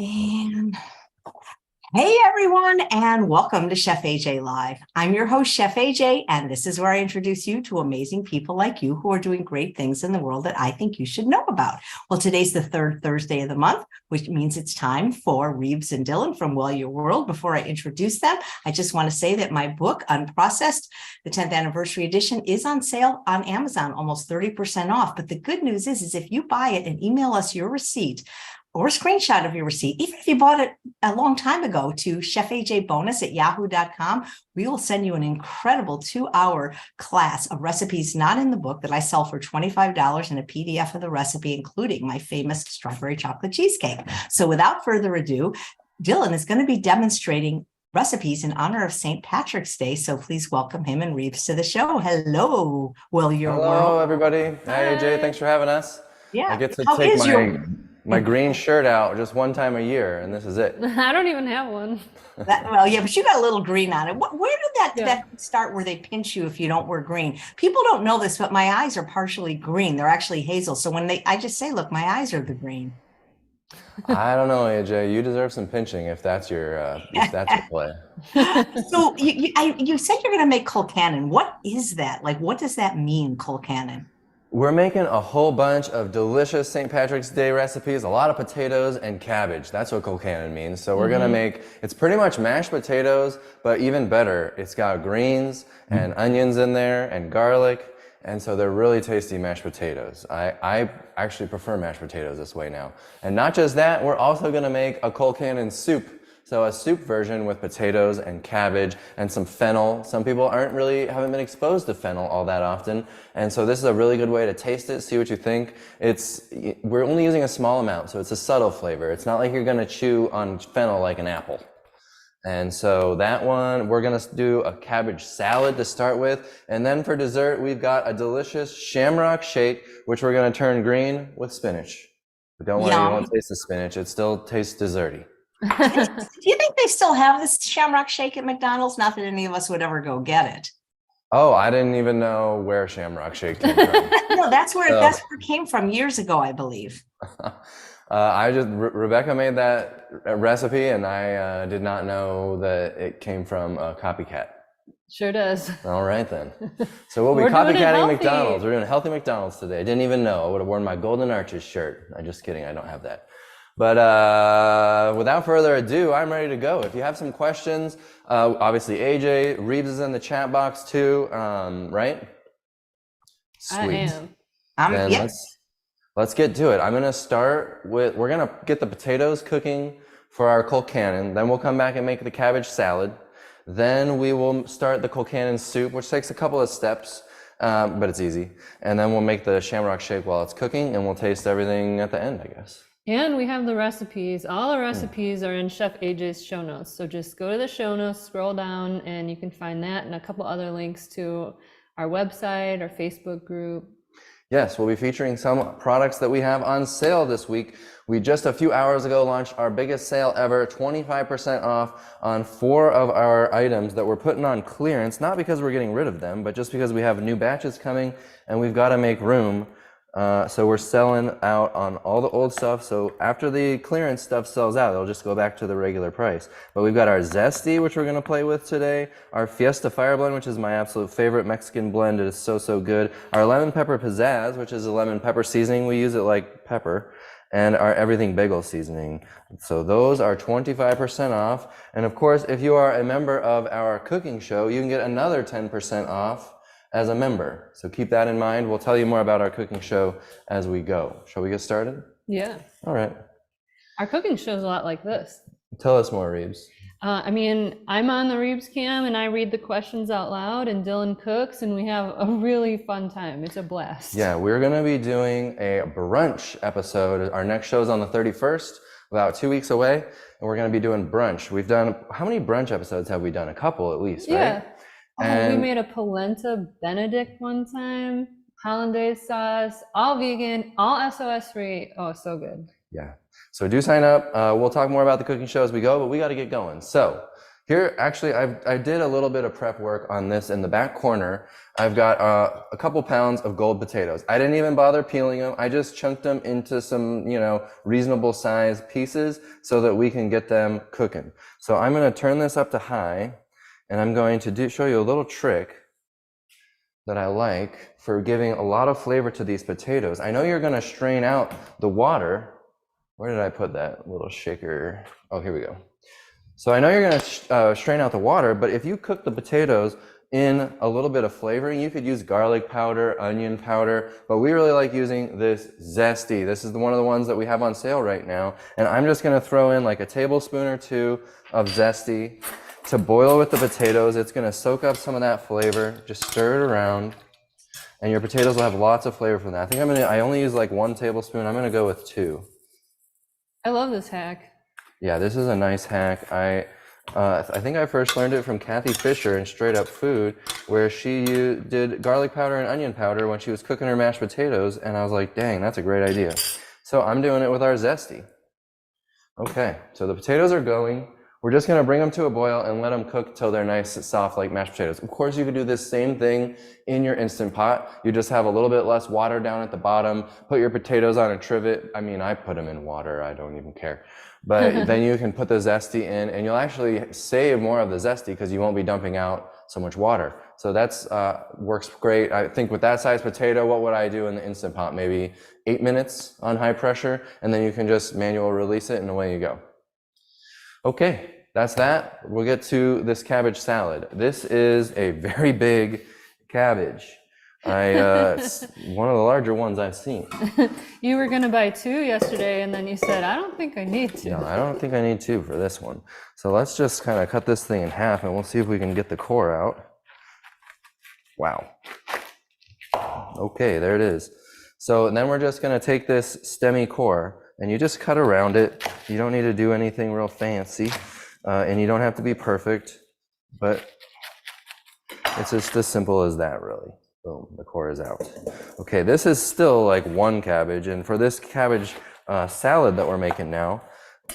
And hey everyone, and welcome to Chef AJ Live. I'm your host, Chef AJ, and this is where I introduce you to amazing people like you who are doing great things in the world that I think you should know about. Well, today's the third Thursday of the month, which means it's time for Reebs and Dillon from Well Your World. Before I introduce them, I just want to say that my book, Unprocessed, the 10th anniversary edition, is on sale on Amazon, almost 30% off. But the good news is if you buy it and email us your receipt, or a screenshot of your receipt, even if you bought it a long time ago, to chefajbonus@yahoo.com, we will send you an incredible 2-hour class of recipes not in the book that I sell for $25 and a PDF of the recipe, including my famous strawberry chocolate cheesecake. So without further ado, Dillon is going to be demonstrating recipes in honor of St. Patrick's Day. So please welcome him and Reebs to the show. Hello, Well Your World. Hello, everybody. Hi, AJ. Thanks for having us. Yeah. I get to take my green shirt out just one time a year, and this is it. I don't even have one. Well, yeah, but you got a little green on it. Where did that start where they pinch you if you don't wear green? People don't know this, but my eyes are partially green. They're actually hazel. So when I just say, look, my eyes are the green. I don't know, AJ. You deserve some pinching if that's your play. So you said you're going to make Colcannon. What is that? Like, what does that mean, Colcannon? We're making a whole bunch of delicious St. Patrick's Day recipes, a lot of potatoes and cabbage. That's what Colcannon means. So we're gonna make, it's pretty much mashed potatoes, but even better, it's got greens and onions in there and garlic. And so they're really tasty mashed potatoes. I actually prefer mashed potatoes this way now. And not just that, we're also gonna make a Colcannon soup. So a soup version with potatoes and cabbage and some fennel. Some people haven't been exposed to fennel all that often. And so this is a really good way to taste it, see what you think. We're only using a small amount, so it's a subtle flavor. It's not like you're gonna chew on fennel like an apple. And so that one, we're gonna do a cabbage salad to start with. And then for dessert, we've got a delicious Shamrock Shake, which we're gonna turn green with spinach. But don't worry, you won't taste the spinach. It still tastes desserty. Do you think they still have this Shamrock Shake at McDonald's? Not that any of us would ever go get it. Oh, I didn't even know where Shamrock Shake came from. No, that's where it came from years ago, I believe. Rebecca made that recipe, and I did not know that it came from a copycat. Sure does. All right then. So we'll be copycatting McDonald's. We're doing healthy McDonald's today. I didn't even know. I would have worn my Golden Arches shirt. I'm just kidding. I don't have that. But without further ado, I'm ready to go. If you have some questions, obviously AJ, Reebs is in the chat box too, right? Sweet. I am. Then let's get to it. I'm gonna start with, we're gonna get the potatoes cooking for our Colcannon. Then we'll come back and make the cabbage salad. Then we will start the Colcannon soup, which takes a couple of steps, but it's easy. And then we'll make the Shamrock Shake while it's cooking, and we'll taste everything at the end, I guess. And we have the recipes. All the recipes are in Chef AJ's show notes. So just go to the show notes, scroll down, and you can find that and a couple other links to our website, our Facebook group. Yes, we'll be featuring some products that we have on sale this week. We just a few hours ago launched our biggest sale ever, 25% off on 4 of our items that we're putting on clearance, not because we're getting rid of them, but just because we have new batches coming and we've got to make room. So we're selling out on all the old stuff. So after the clearance stuff sells out, it'll just go back to the regular price. But we've got our Zesty, which we're going to play with today. Our Fiesta Fire Blend, which is my absolute favorite Mexican blend. It is so good. Our Lemon Pepper Pizzazz, which is a lemon pepper seasoning. We use it like pepper. And our Everything Bagel seasoning. So those are 25% off. And of course, if you are a member of our cooking show, you can get another 10% off as a member. So keep that in mind. We'll tell you more about our cooking show as we go. Shall we get started? Yeah. All right. Our cooking show is a lot like this. Tell us more, Reebs. I'm on the Reebs cam and I read the questions out loud and Dillon cooks and we have a really fun time. It's a blast. Yeah, we're going to be doing a brunch episode. Our next show is on the 31st, about 2 weeks away. And we're going to be doing brunch. We've done, how many brunch episodes have we done? A couple at least, right? Yeah. We made a polenta Benedict one time, hollandaise sauce, all vegan, all SOS-free. Oh, so good. Yeah. So do sign up. We'll talk more about the cooking show as we go, but we got to get going. So Here, actually, I did a little bit of prep work on this in the back corner. I've got a couple pounds of gold potatoes. I didn't even bother peeling them. I just chunked them into some, reasonable size pieces so that we can get them cooking. So I'm going to turn this up to high, and I'm going to show you a little trick that I like for giving a lot of flavor to these potatoes. I know you're going to strain out the water. Where did I put that little shaker? Oh, here we go. So I know you're going to strain out the water, but if you cook the potatoes in a little bit of flavoring, you could use garlic powder, onion powder, but we really like using this zesty. This is one of the ones that we have on sale right now. And I'm just going to throw in like a tablespoon or two of zesty to boil with the potatoes. It's going to soak up some of that flavor. Just stir it around, and your potatoes will have lots of flavor from that. I only use like 1 tablespoon. I'm going to go with 2. I love this hack. Yeah, this is a nice hack. I think I first learned it from Kathy Fisher in Straight Up Food, where she did garlic powder and onion powder when she was cooking her mashed potatoes, and I was like, dang, that's a great idea. So I'm doing it with our zesty. Okay, so the potatoes are going. We're just going to bring them to a boil and let them cook till they're nice and soft like mashed potatoes. Of course, you could do this same thing in your Instant Pot. You just have a little bit less water down at the bottom, put your potatoes on a trivet. I mean, I put them in water. I don't even care. But then you can put the zesty in, and you'll actually save more of the zesty because you won't be dumping out so much water. So that's works great. I think with that size potato, what would I do in the Instant Pot? Maybe 8 minutes on high pressure, and then you can just manual release it, and away you go. Okay, that's that. We'll get to this cabbage salad. This is a very big cabbage. It's one of the larger ones I've seen. You were going to buy 2 yesterday, and then you said, I don't think I need 2. Yeah, I don't think I need 2 for this one. So let's just kind of cut this thing in half, and we'll see if we can get the core out. Wow. Okay, there it is. So then we're just going to take this stemmy core, and you just cut around it. You don't need to do anything real fancy, and you don't have to be perfect, but it's just as simple as that, really. Boom, the core is out. Okay, this is still like 1 cabbage, and for this cabbage salad that we're making now,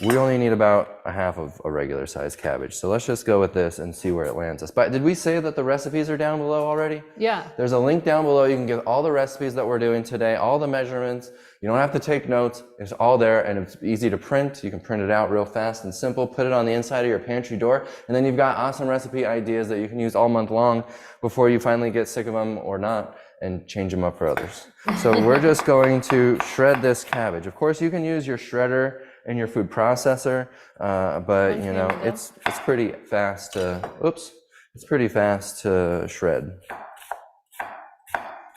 we only need about a half of a regular sized cabbage. So let's just go with this and see where it lands us. But did we say that the recipes are down below already? Yeah. There's a link down below. You can get all the recipes that we're doing today, all the measurements. You don't have to take notes. It's all there, and it's easy to print. You can print it out real fast and simple, put it on the inside of your pantry door, and then you've got awesome recipe ideas that you can use all month long before you finally get sick of them or not and change them up for others. So we're just going to shred this cabbage. Of course, you can use your shredder and your food processor, but you know, it's pretty fast to, it's pretty fast to shred.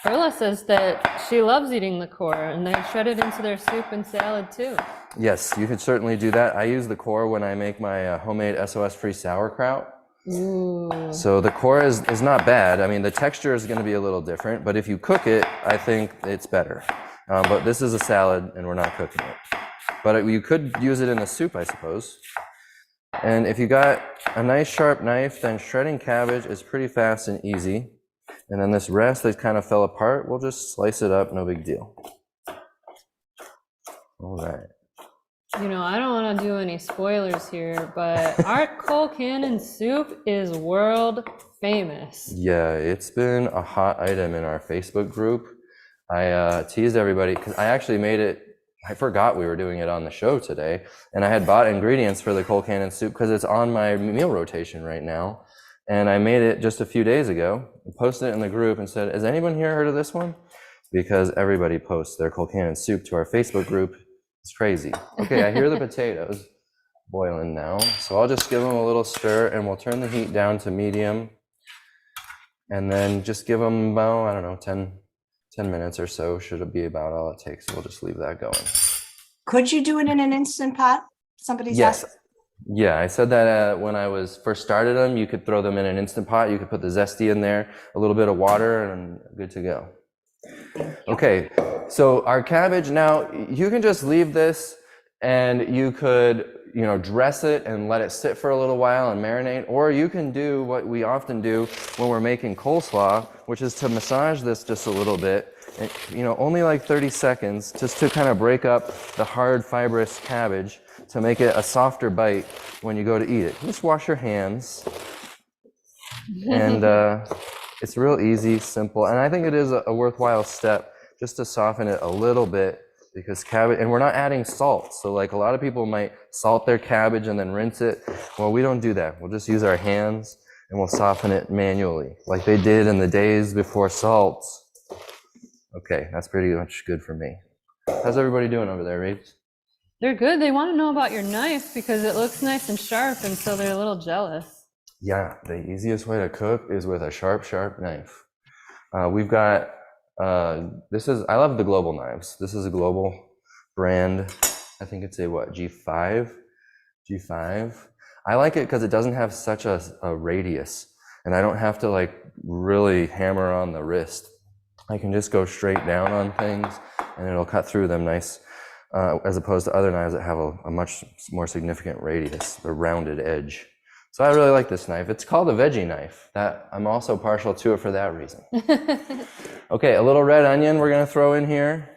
Perla says that she loves eating the core, and they shred it into their soup and salad too. Yes, you could certainly do that. I use the core when I make my homemade SOS-free sauerkraut. Ooh. So the core is not bad. I mean, the texture is going to be a little different, but if you cook it, I think it's better. But this is a salad, and we're not cooking it. But you could use it in the soup, I suppose. And if you got a nice sharp knife, then shredding cabbage is pretty fast and easy. And then this rest that kind of fell apart, we'll just slice it up, no big deal. All right. You know, I don't want to do any spoilers here, but our Colcannon Soup is world famous. Yeah, it's been a hot item in our Facebook group. I teased everybody because I actually made it. I forgot we were doing it on the show today, and I had bought ingredients for the Colcannon Soup because it's on my meal rotation right now. And I made it just a few days ago and posted it in the group and said, has anyone here heard of this one? Because everybody posts their Colcannon Soup to our Facebook group. It's crazy. Okay, I hear the potatoes boiling now. So I'll just give them a little stir, and we'll turn the heat down to medium. And then just give them about, I don't know, 10 minutes or so should be about all it takes. We'll just leave that going. Could you do it in an Instant Pot? Somebody's Yes. asked. Yeah, I said that when I was first started them, you could throw them in an Instant Pot. You could put the zesty in there, a little bit of water, and good to go. Okay, so our cabbage now, you can just leave this, and you could, you know, dress it and let it sit for a little while and marinate, or you can do what we often do when we're making coleslaw, which is to massage this just a little bit only like 30 seconds, just to kind of break up the hard fibrous cabbage to make it a softer bite when you go to eat it. Just wash your hands. And it's real easy, simple, and I think it is a worthwhile step just to soften it a little bit, because cabbage, and we're not adding salt, so like a lot of people might salt their cabbage and then rinse it. Well, we don't do that. We'll just use our hands and we'll soften it manually, like they did in the days before salt. Okay, that's pretty much good for me. How's everybody doing over there, Reebs? They're good. They want to know about your knife because it looks nice and sharp, and so they're a little jealous. Yeah, the easiest way to cook is with a sharp, sharp knife. We've got, I love the Global knives. This is a Global brand. I think it's a what, G5? I like it because it doesn't have such a radius, and I don't have to like really hammer on the wrist. I can just go straight down on things and it'll cut through them nice, as opposed to other knives that have a much more significant radius, the rounded edge. So I really like this knife. It's called a veggie knife. That I'm also partial to it for that reason. Okay, a little red onion we're gonna throw in here.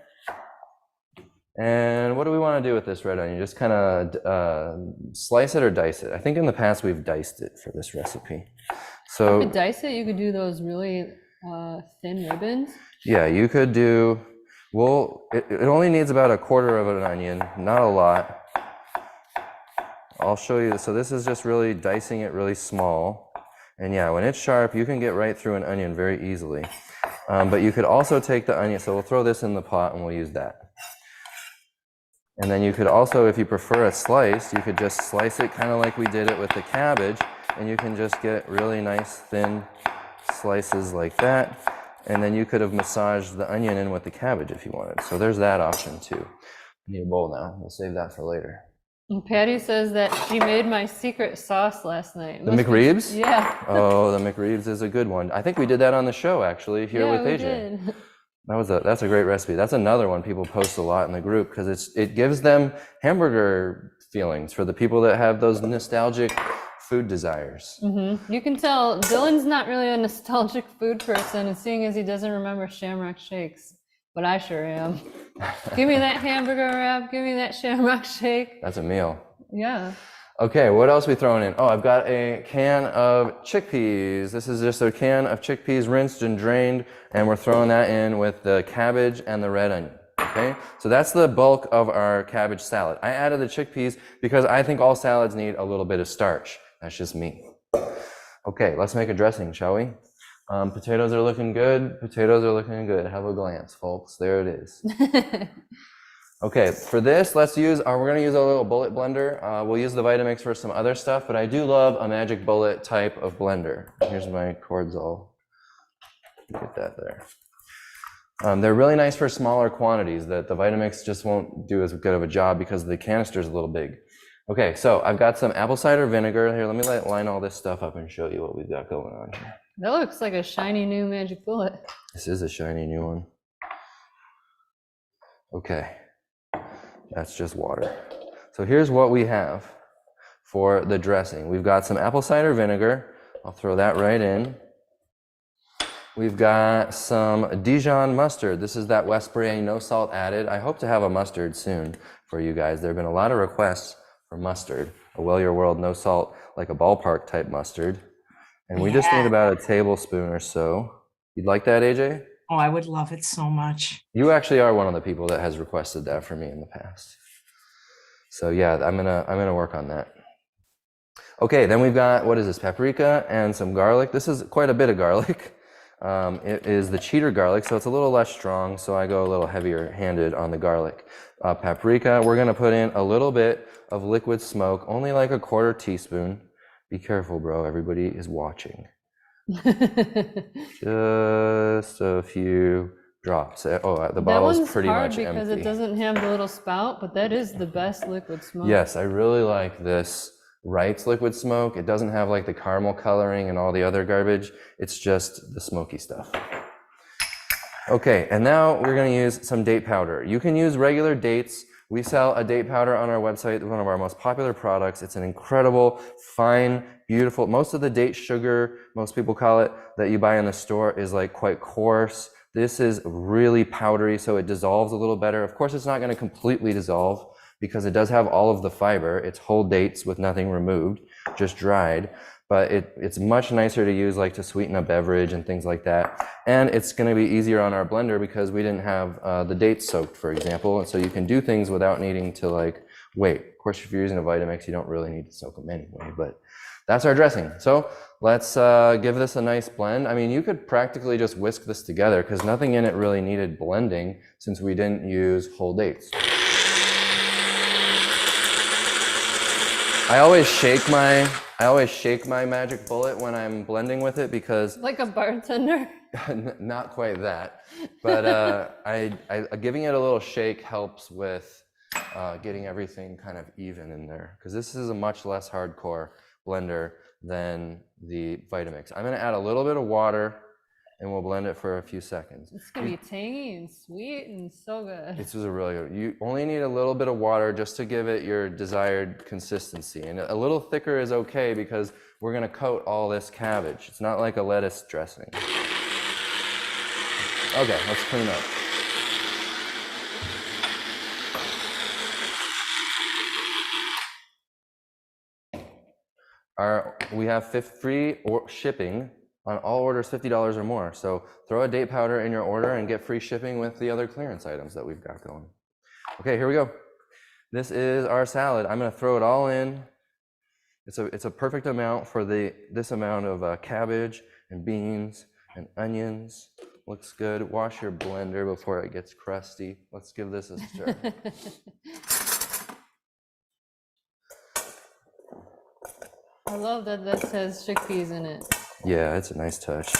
And what do we want to do with this red onion? Just kind of slice it or dice it. I think in the past we've diced it for this recipe. So you could dice it. You could do those really thin ribbons. Yeah, you could do. Well, it only needs about 1/4 of an onion, not a lot. I'll show you. So this is just really dicing it really small. And yeah, when it's sharp, you can get right through an onion very easily. But you could also take the onion. So we'll throw this in the pot and we'll use that. And then you could also, if you prefer a slice, you could just slice it kind of like we did it with the cabbage, and you can just get really nice thin slices like that. And then you could have massaged the onion in with the cabbage if you wanted. So there's that option too. I need a bowl now. We'll save that for later. And Patty says that she made my secret sauce last night. The McReebs? Yeah. Oh, the McReebs is a good one. I think we did that on the show actually here with AJ. Did. That's a great recipe. That's another one people post a lot in the group because it gives them hamburger feelings for the people that have those nostalgic food desires. Mm-hmm. You can tell Dillon's not really a nostalgic food person, and seeing as he doesn't remember Shamrock Shakes, but I sure am. Give me that hamburger wrap, give me that Shamrock Shake. That's a meal. Yeah. Okay, what else are we throwing in? Oh, I've got a can of chickpeas. This is just a can of chickpeas rinsed and drained, and we're throwing that in with the cabbage and the red onion. Okay, so that's the bulk of our cabbage salad. I added the chickpeas because I think all salads need a little bit of starch. That's just me. Okay, let's make a dressing, shall we? Potatoes are looking good. Potatoes are looking good. Have a glance, folks. There it is. Okay, for this, we're going to use a little bullet blender. We'll use the Vitamix for some other stuff, but I do love a Magic Bullet type of blender. Here's my cords all. Get that there. They're really nice for smaller quantities that the Vitamix just won't do as good of a job because the canister's a little big. Okay, so I've got some apple cider vinegar. Here, let me line all this stuff up and show you what we've got going on here. That looks like a shiny new Magic Bullet. This is a shiny new one. Okay. That's just water. So here's what we have for the dressing. We've got some apple cider vinegar. I'll throw that right in. We've got some Dijon mustard. This is that Westbury no salt added. I hope to have a mustard soon for you guys. There have been a lot of requests for mustard, a Well Your World no salt, like a ballpark type mustard. And we just need about a tablespoon or so. You'd like that, AJ? Oh, I would love it so much. You actually are one of the people that has requested that for me in the past. So yeah, I'm gonna work on that. Okay, then we've got, what is this, paprika and some garlic. This is quite a bit of garlic. It is the cheater garlic, so it's a little less strong, so I go a little heavier handed on the garlic. Paprika, we're gonna put in a little bit of liquid smoke, only like 1/4 teaspoon. Be careful, bro, everybody is watching. Just a few drops. Oh, the bottle's pretty much empty. That one's hard because it doesn't have the little spout, but that is the best liquid smoke. Yes, I really like this Wright's liquid smoke. It doesn't have like the caramel coloring and all the other garbage. It's just the smoky stuff. Okay, and now we're going to use some date powder. You can use regular dates. We sell a date powder on our website, one of our most popular products. It's an incredible, fine, beautiful, most of the date sugar, most people call it, that you buy in the store is like quite coarse, This is really powdery, so it dissolves a little better. Of course, it's not going to completely dissolve because it does have all of the fiber. It's whole dates with nothing removed, just dried. But it's much nicer to use, like to sweeten a beverage and things like that. And it's going to be easier on our blender because we didn't have the dates soaked, for example. And so you can do things without needing to like wait. Of course, if you're using a Vitamix, you don't really need to soak them anyway, but that's our dressing. So let's give this a nice blend. I mean, you could practically just whisk this together because nothing in it really needed blending since we didn't use whole dates. I always shake my magic bullet when I'm blending with it because Like a bartender. not quite that, but giving it a little shake helps with getting everything kind of even in there because this is a much less hardcore blender than the Vitamix. I'm going to add a little bit of water and we'll blend it for a few seconds. It's going to be tangy and sweet and so good. This is a really good. You only need a little bit of water just to give it your desired consistency. And a little thicker is okay because we're going to coat all this cabbage. It's not like a lettuce dressing. Okay, let's clean up. We have free shipping on all orders $50 or more. So throw a date powder in your order and get free shipping with the other clearance items that we've got going. Okay, here we go. This is our salad. I'm going to throw it all in. It's a perfect amount for this amount of cabbage and beans and onions. Looks good. Wash your blender before it gets crusty. Let's give this a stir. I love that this has chickpeas in it. Yeah, it's a nice touch.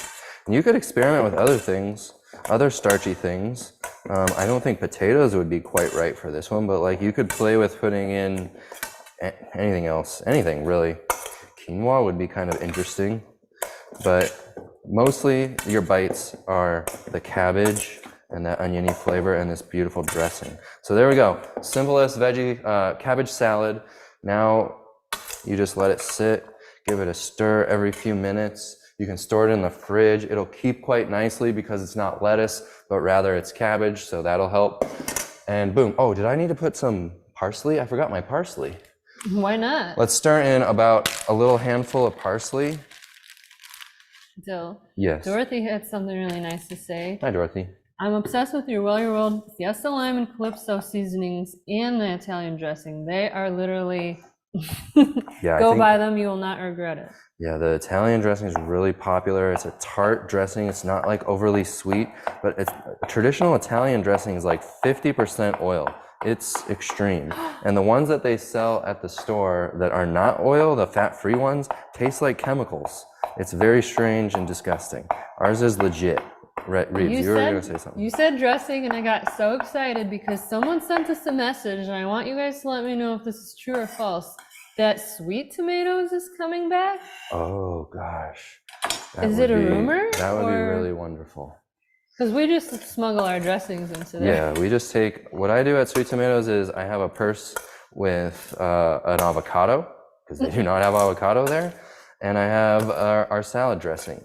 And you could experiment with other things, other starchy things. I don't think potatoes would be quite right for this one, but like you could play with putting in anything else, anything really. Quinoa would be kind of interesting, but mostly your bites are the cabbage and that oniony flavor and this beautiful dressing. So there we go. Simplest veggie cabbage salad. Now you just let it sit, give it a stir every few minutes. You can store it in the fridge. It'll keep quite nicely because it's not lettuce, but rather it's cabbage, so that'll help. And boom. Oh, did I need to put some parsley? I forgot my parsley. Why not? Let's stir in about a little handful of parsley. Dill. Yes. Dorothy had something really nice to say. Hi, Dorothy. I'm obsessed with your well-rolled Fiesta lime and Calypso seasonings and the Italian dressing. They are literally go buy them, you will not regret it. Yeah, the Italian dressing is really popular. It's a tart dressing. It's not like overly sweet, but it's traditional Italian dressing is like 50% oil. It's extreme. And the ones that they sell at the store that are not oil, the fat-free ones, taste like chemicals. It's very strange and disgusting. Ours is legit. Reebs, you were going to say something. You said dressing, and I got so excited because someone sent us a message, and I want you guys to let me know if this is true or false, that sweet tomatoes is coming back. Oh, gosh. Is it a rumor? That would be really wonderful. Because we just smuggle our dressings into there. Yeah, we just take, what I do at Sweet Tomatoes is I have a purse with an avocado, because they do not have avocado there, and I have our salad dressing.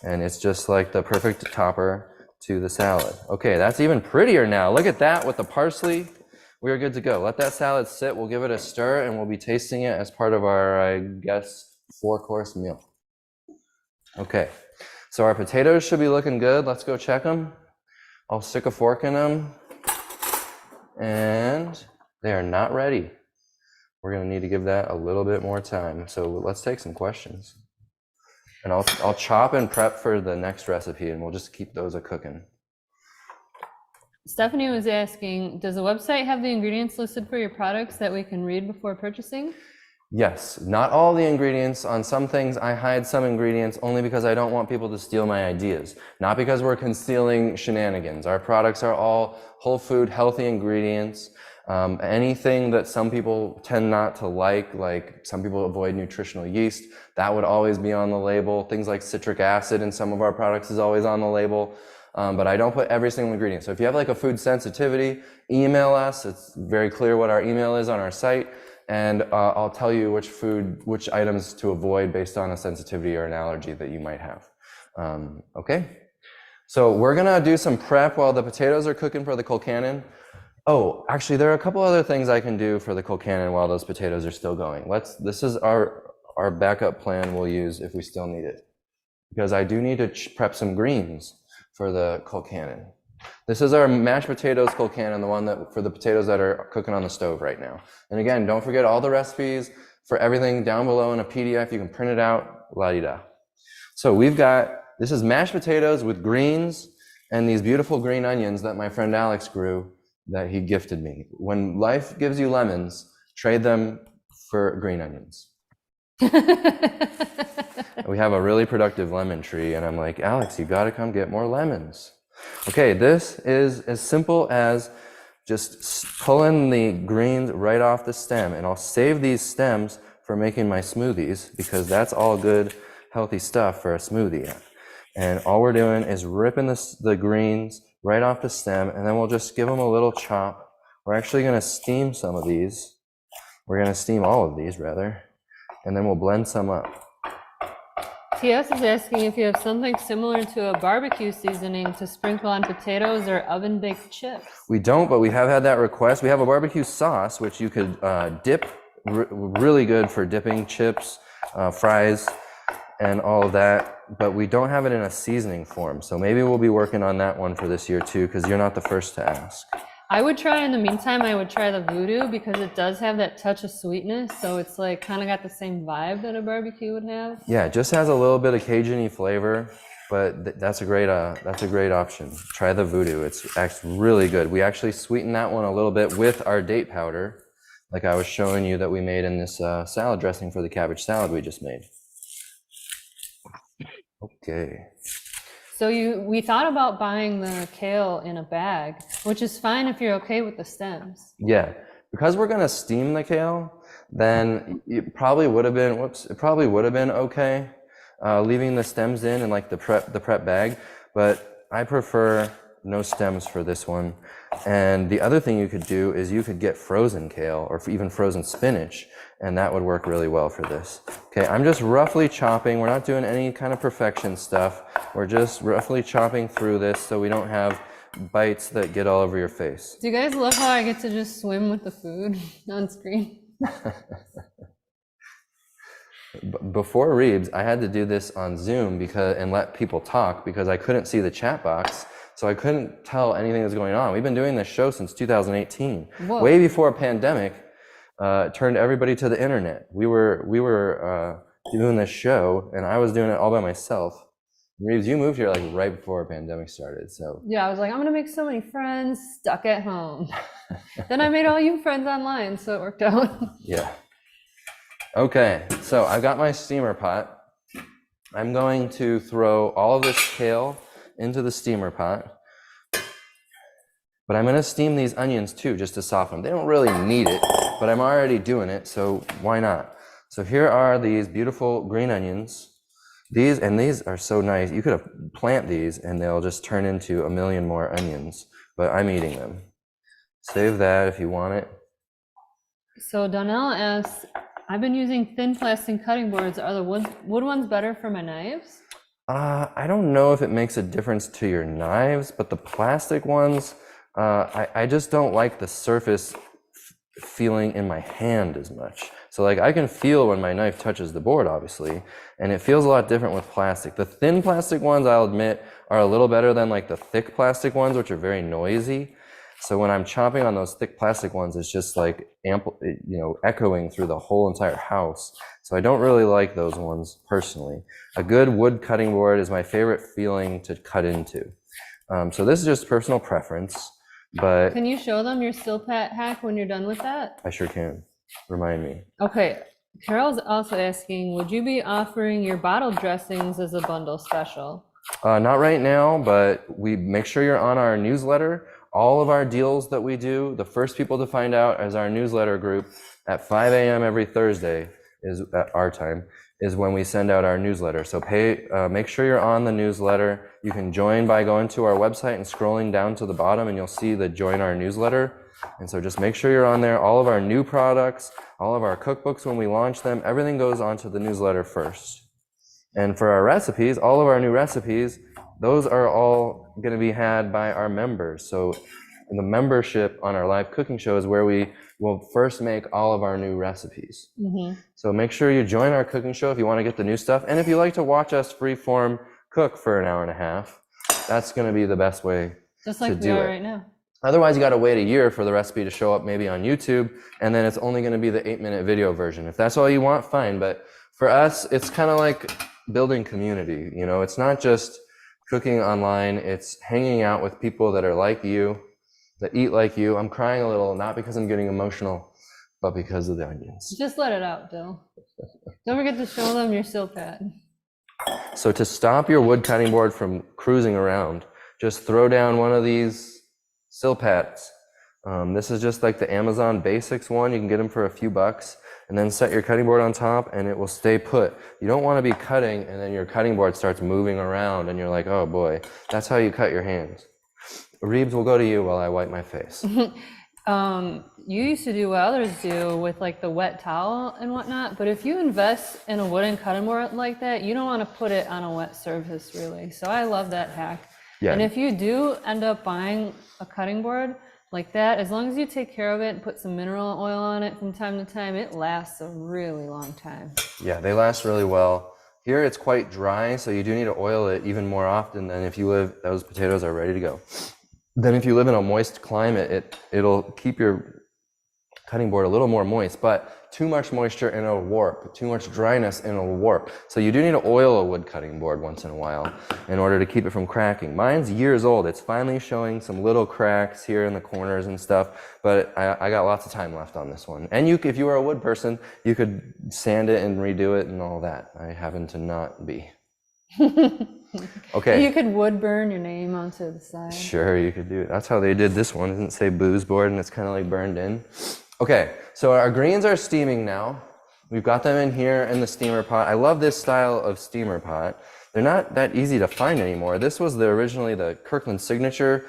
And it's just like the perfect topper to the salad. Okay, that's even prettier now. Look at that with the parsley. We are good to go. Let that salad sit. We'll give it a stir, and we'll be tasting it as part of our, I guess, 4-course meal. Okay, so our potatoes should be looking good. Let's go check them. I'll stick a fork in them. And they are not ready. We're going to need to give that a little bit more time. So let's take some questions. And I'll chop and prep for the next recipe, and we'll just keep those a-cooking. Stephanie was asking, does the website have the ingredients listed for your products that we can read before purchasing? Yes, not all the ingredients. On some things, I hide some ingredients only because I don't want people to steal my ideas, not because we're concealing shenanigans. Our products are all whole food, healthy ingredients. Anything that some people tend not to like some people avoid nutritional yeast, that would always be on the label. Things like citric acid in some of our products is always on the label. But I don't put every single ingredient. So if you have like a food sensitivity, email us. It's very clear what our email is on our site. And I'll tell you which items to avoid based on a sensitivity or an allergy that you might have. Okay, So we're gonna do some prep while the potatoes are cooking for the Colcannon. Oh, actually, there are a couple other things I can do for the Colcannon while those potatoes are still going. This is our backup plan we'll use if we still need it. Because I do need to prep some greens for the Colcannon. This is our mashed potatoes Colcannon, the one that for the potatoes that are cooking on the stove right now. And again, don't forget all the recipes for everything down below in a PDF. You can print it out, la-di-da. So this is mashed potatoes with greens and these beautiful green onions that my friend Alex grew that he gifted me. When life gives you lemons, trade them for green onions. We have a really productive lemon tree, and I'm like, Alex, you gotta come get more lemons. Okay, this is as simple as just pulling the greens right off the stem, and I'll save these stems for making my smoothies because that's all good, healthy stuff for a smoothie. And all we're doing is ripping the greens right off the stem, and then we'll just give them a little chop. We're actually gonna steam some of these. We're gonna steam all of these, rather, and then we'll blend some up. TS is asking if you have something similar to a barbecue seasoning to sprinkle on potatoes or oven-baked chips. We don't, but we have had that request. We have a barbecue sauce, which you could dip, really good for dipping chips, fries, and all of that, but we don't have it in a seasoning form. So maybe we'll be working on that one for this year too, because you're not the first to ask. I would try, in the meantime, I would try the voodoo because it does have that touch of sweetness. So it's like kind of got the same vibe that a barbecue would have. Yeah, it just has a little bit of Cajun-y flavor, but that's a great option. Try the voodoo. It's actually really good. We actually sweeten that one a little bit with our date powder, like I was showing you that we made in this salad dressing for the cabbage salad we just made. Okay. So we thought about buying the kale in a bag, which is fine if you're okay with the stems. Yeah, because we're gonna steam the kale, then it probably would have been, okay leaving the stems in like the prep bag, but I prefer no stems for this one. And the other thing you could do is you could get frozen kale or even frozen spinach, and that would work really well for this. Okay, I'm just roughly chopping. We're not doing any kind of perfection stuff. We're just roughly chopping through this so we don't have bites that get all over your face. Do you guys love how I get to just swim with the food on screen? Before Reebs, I had to do this on Zoom and let people talk because I couldn't see the chat box. So I couldn't tell anything that was going on. We've been doing this show since 2018, Whoa. Way before a pandemic turned everybody to the internet. We were doing this show, and I was doing it all by myself. Reebs, you moved here like right before a pandemic started, so. Yeah, I was like, I'm gonna make so many friends stuck at home. Then I made all you friends online, so it worked out. Yeah. Okay, so I've got my steamer pot. I'm going to throw all of this kale into the steamer pot. But I'm gonna steam these onions too, just to soften them. They don't really need it, but I'm already doing it, so why not? So here are these beautiful green onions. These are so nice. You could plant these and they'll just turn into a million more onions, but I'm eating them. Save that if you want it. So Donnell asks, I've been using thin plastic cutting boards. Are the wood ones better for my knives? I don't know if it makes a difference to your knives, but the plastic ones, I just don't like the surface feeling in my hand as much. So like I can feel when my knife touches the board, obviously, and it feels a lot different with plastic. The thin plastic ones, I'll admit, are a little better than like the thick plastic ones, which are very noisy. So when I'm chopping on those thick plastic ones, it's just like echoing through the whole entire house. So I don't really like those ones personally. A good wood cutting board is my favorite feeling to cut into. So this is just personal preference, but. Can you show them your still pat hack when you're done with that? I sure can. Remind me. Okay. Carol's also asking, would you be offering your bottle dressings as a bundle special? Not right now, but we make sure you're on our newsletter. All of our deals that we do, the first people to find out is our newsletter group at 5 a.m. every Thursday is at our time, is when we send out our newsletter. So make sure you're on the newsletter. You can join by going to our website and scrolling down to the bottom, and you'll see the join our newsletter. And so just make sure you're on there. All of our new products, all of our cookbooks when we launch them, everything goes onto the newsletter first. And for our recipes, all of our new recipes, those are all going to be had by our members. So the membership on our live cooking show is where we will first make all of our new recipes. So make sure you join our cooking show if you want to get the new stuff. And if you like to watch us freeform cook for an hour and a half, that's going to be the best way just like to we do are it. right now. Otherwise, you got to wait a year for the recipe to show up maybe on YouTube, and then it's only going to be the 8-minute video version. If that's all you want, fine. But for us, it's kind of like building community. You know, it's not just cooking online. It's hanging out with people that are like you, that eat like you. I'm crying a little, not because I'm getting emotional, but because of the onions. Just let it out, Dill. Don't forget to show them your silpat. So to stop your wood cutting board from cruising around, just throw down one of these silpats. This is just like the Amazon Basics one. You can get them for a few bucks, and then set your cutting board on top and it will stay put. You don't want to be cutting and then your cutting board starts moving around and you're like, oh boy, that's how you cut your hands. Reebs, will go to you while I wipe my face. You used to do what others do with like the wet towel and whatnot, but if you invest in a wooden cutting board like that, you don't want to put it on a wet surface really. So I love that hack. Yeah. And if you do end up buying a cutting board like that, as long as you take care of it and put some mineral oil on it from time to time, it lasts a really long time. Yeah, they last really well. Here it's quite dry, so you do need to oil it even more often than if you live, those potatoes are ready to go. Then if you live in a moist climate, it'll keep your cutting board a little more moist, but too much moisture and it'll warp, too much dryness and it'll warp. So you do need to oil a wood cutting board once in a while in order to keep it from cracking. Mine's years old. It's finally showing some little cracks here in the corners and stuff, but I got lots of time left on this one. And if you were a wood person, you could sand it and redo it and all that. I happen to not be. Okay. You could wood burn your name onto the side. Sure, you could do it. That's how they did this one. It didn't say booze board and it's kind of like burned in. Okay, so our greens are steaming now. We've got them in here in the steamer pot. I love this style of steamer pot. They're not that easy to find anymore. This was originally the Kirkland Signature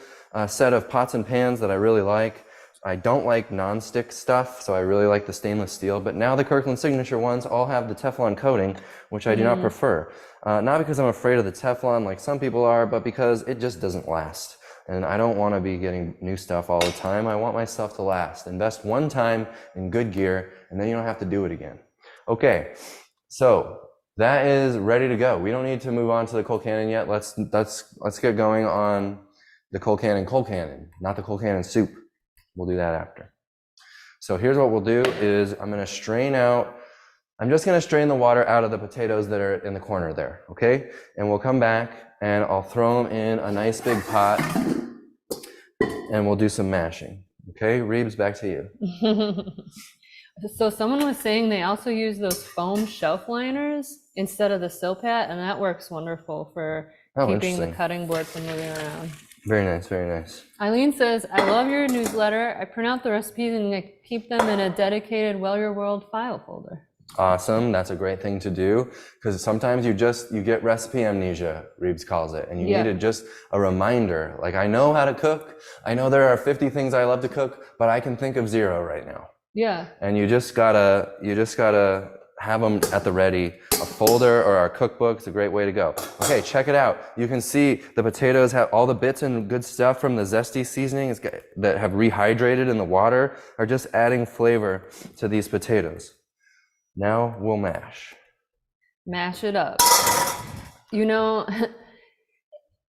set of pots and pans that I really like. I don't like non-stick stuff, so I really like the stainless steel, but now the Kirkland Signature ones all have the Teflon coating, which I do not prefer. Not because I'm afraid of the Teflon like some people are, but because it just doesn't last. And I don't want to be getting new stuff all the time. I want my stuff to last. Invest one time in good gear, and then you don't have to do it again. Okay, so that is ready to go. We don't need to move on to the Colcannon yet. Let's get going on the Colcannon, not the Colcannon Soup. We'll do that after. So here's what we'll do is I'm just going to strain the water out of the potatoes that are in the corner there, okay? And we'll come back and I'll throw them in a nice big pot and we'll do some mashing. Okay, Reebs, back to you. So someone was saying they also use those foam shelf liners instead of the silpat, and that works wonderful for keeping the cutting board from moving around. Very nice, very nice. Eileen says, I love your newsletter. I print out the recipes and I keep them in a dedicated Well Your World file folder. Awesome. That's a great thing to do because sometimes you get recipe amnesia, Reebs calls it, and you needed just a reminder. Like, I know how to cook. I know there are 50 things I love to cook, but I can think of 0 right now. Yeah. And you just gotta have them at the ready. A folder or our cookbook is a great way to go. Okay, check it out. You can see the potatoes have all the bits and good stuff from the zesty seasonings that have rehydrated in the water are just adding flavor to these potatoes. Now we'll mash. Mash it up. You know,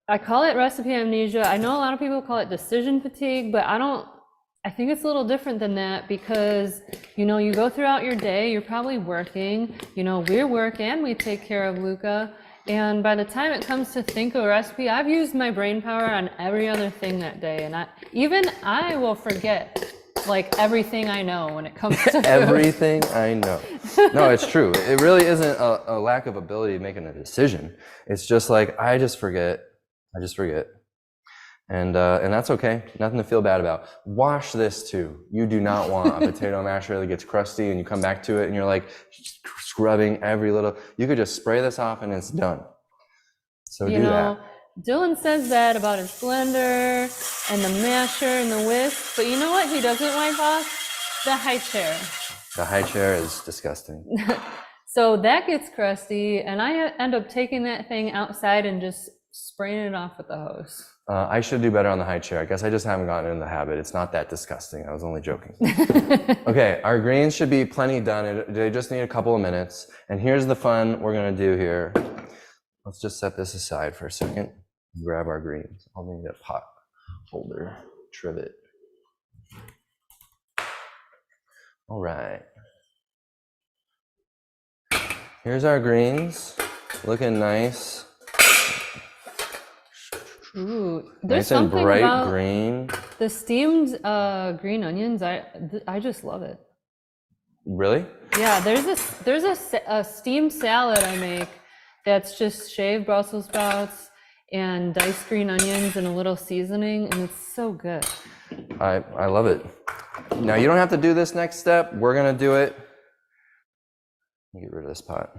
I call it recipe amnesia. I know a lot of people call it decision fatigue, but I think it's a little different than that because, you know, you go throughout your day, you're probably working, you know, we work and we take care of Luca. And by the time it comes to think of a recipe, I've used my brain power on every other thing that day. And I will forget like everything I know when it comes to food. Everything I know. No, it's true. It really isn't a lack of ability making a decision. It's just like, I just forget. And that's okay. Nothing to feel bad about. Wash this too. You do not want a potato masher that gets crusty and you come back to it and you're like scrubbing every little. You could just spray this off and it's done. So do that. Dillon says that about his blender and the masher and the whisk, but you know what he doesn't wipe off? The high chair. The high chair is disgusting. So that gets crusty and I end up taking that thing outside and just spraying it off with the hose. I should do better on the high chair. I guess I just haven't gotten in the habit. It's not that disgusting. I was only joking. Okay, our greens should be plenty done. They just need a couple of minutes. And here's the fun we're gonna do here. Let's just set this aside for a second. Grab our greens. I'll need a pot holder, trivet. All right. Here's our greens, looking nice. Ooh, there's Nice and something bright about green. the steamed green onions. I just love it. Really? Yeah, there's a steamed salad I make that's just shaved Brussels sprouts and diced green onions and a little seasoning, and it's so good. I love it. Now you don't have to do this next step. We're gonna do it. Let me get rid of this pot.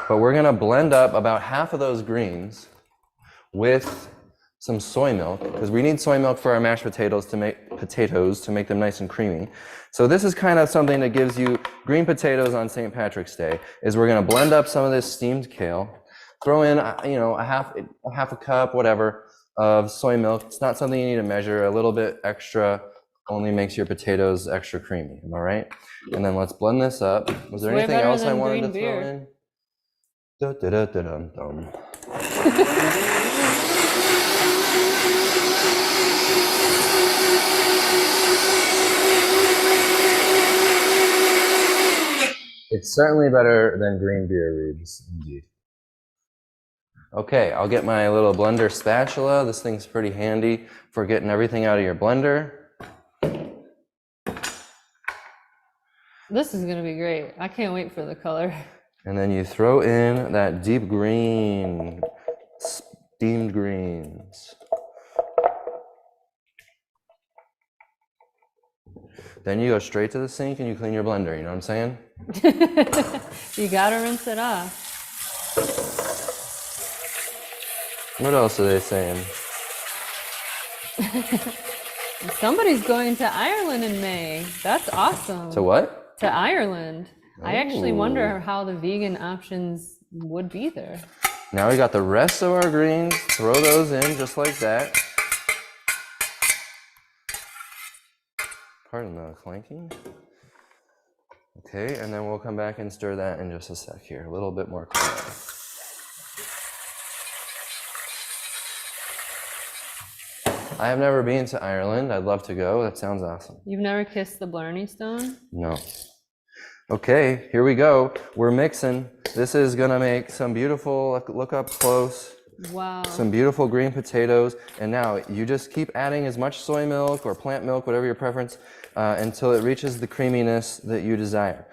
But we're gonna blend up about half of those greens with some soy milk, because we need soy milk for our mashed potatoes to make them nice and creamy. So this is kind of something that gives you green potatoes on St. Patrick's Day. Is we're gonna blend up some of this steamed kale, throw in a half a cup, whatever, of soy milk. It's not something you need to measure. A little bit extra only makes your potatoes extra creamy. Am I right? And then let's blend this up. Was there Way anything better else I than wanted to green throw beer. in? Da-da-da-da-dum-dum. It's certainly better than green beer, Reebs, indeed. Okay, I'll get my little blender spatula. This thing's pretty handy for getting everything out of your blender. This is gonna be great. I can't wait for the color. And then you throw in that deep green, steamed greens. Then you go straight to the sink and you clean your blender, you know what I'm saying? You gotta rinse it off. What else are they saying? Somebody's going to Ireland in May. That's awesome. To what? To Ireland. I actually Ooh. wonder how the vegan options would be there. Now we got the rest of our greens. Throw those in just like that. Pardon the clanking. Okay, and then we'll come back and stir that in just a sec here. A little bit more clean. I have never been to Ireland. I'd love to go. That sounds awesome. You've never kissed the Blarney Stone? No. Okay, here we go. We're mixing. This is gonna make some beautiful, look up close, Wow. some beautiful green potatoes. And now you just keep adding as much soy milk or plant milk, whatever your preference, until it reaches the creaminess that you desire.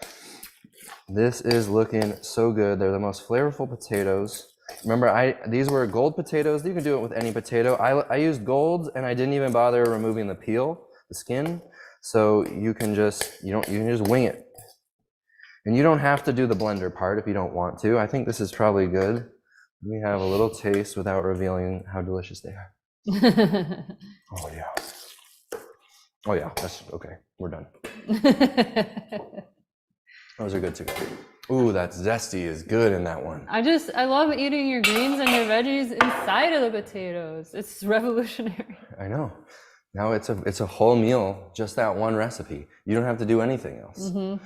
This is looking so good. They're the most flavorful potatoes. Remember, these were gold potatoes. You can do it with any potato. I used golds, and I didn't even bother removing the peel, the skin. So you can just wing it. And you don't have to do the blender part if you don't want to. I think this is probably good. We have a little taste without revealing how delicious they are. Oh yeah. Oh yeah, that's okay. We're done. Those are good too. Ooh, that zesty is good in that one. I love eating your greens and your veggies inside of the potatoes. It's revolutionary. I know. Now it's a whole meal, just that one recipe. You don't have to do anything else. Mm-hmm.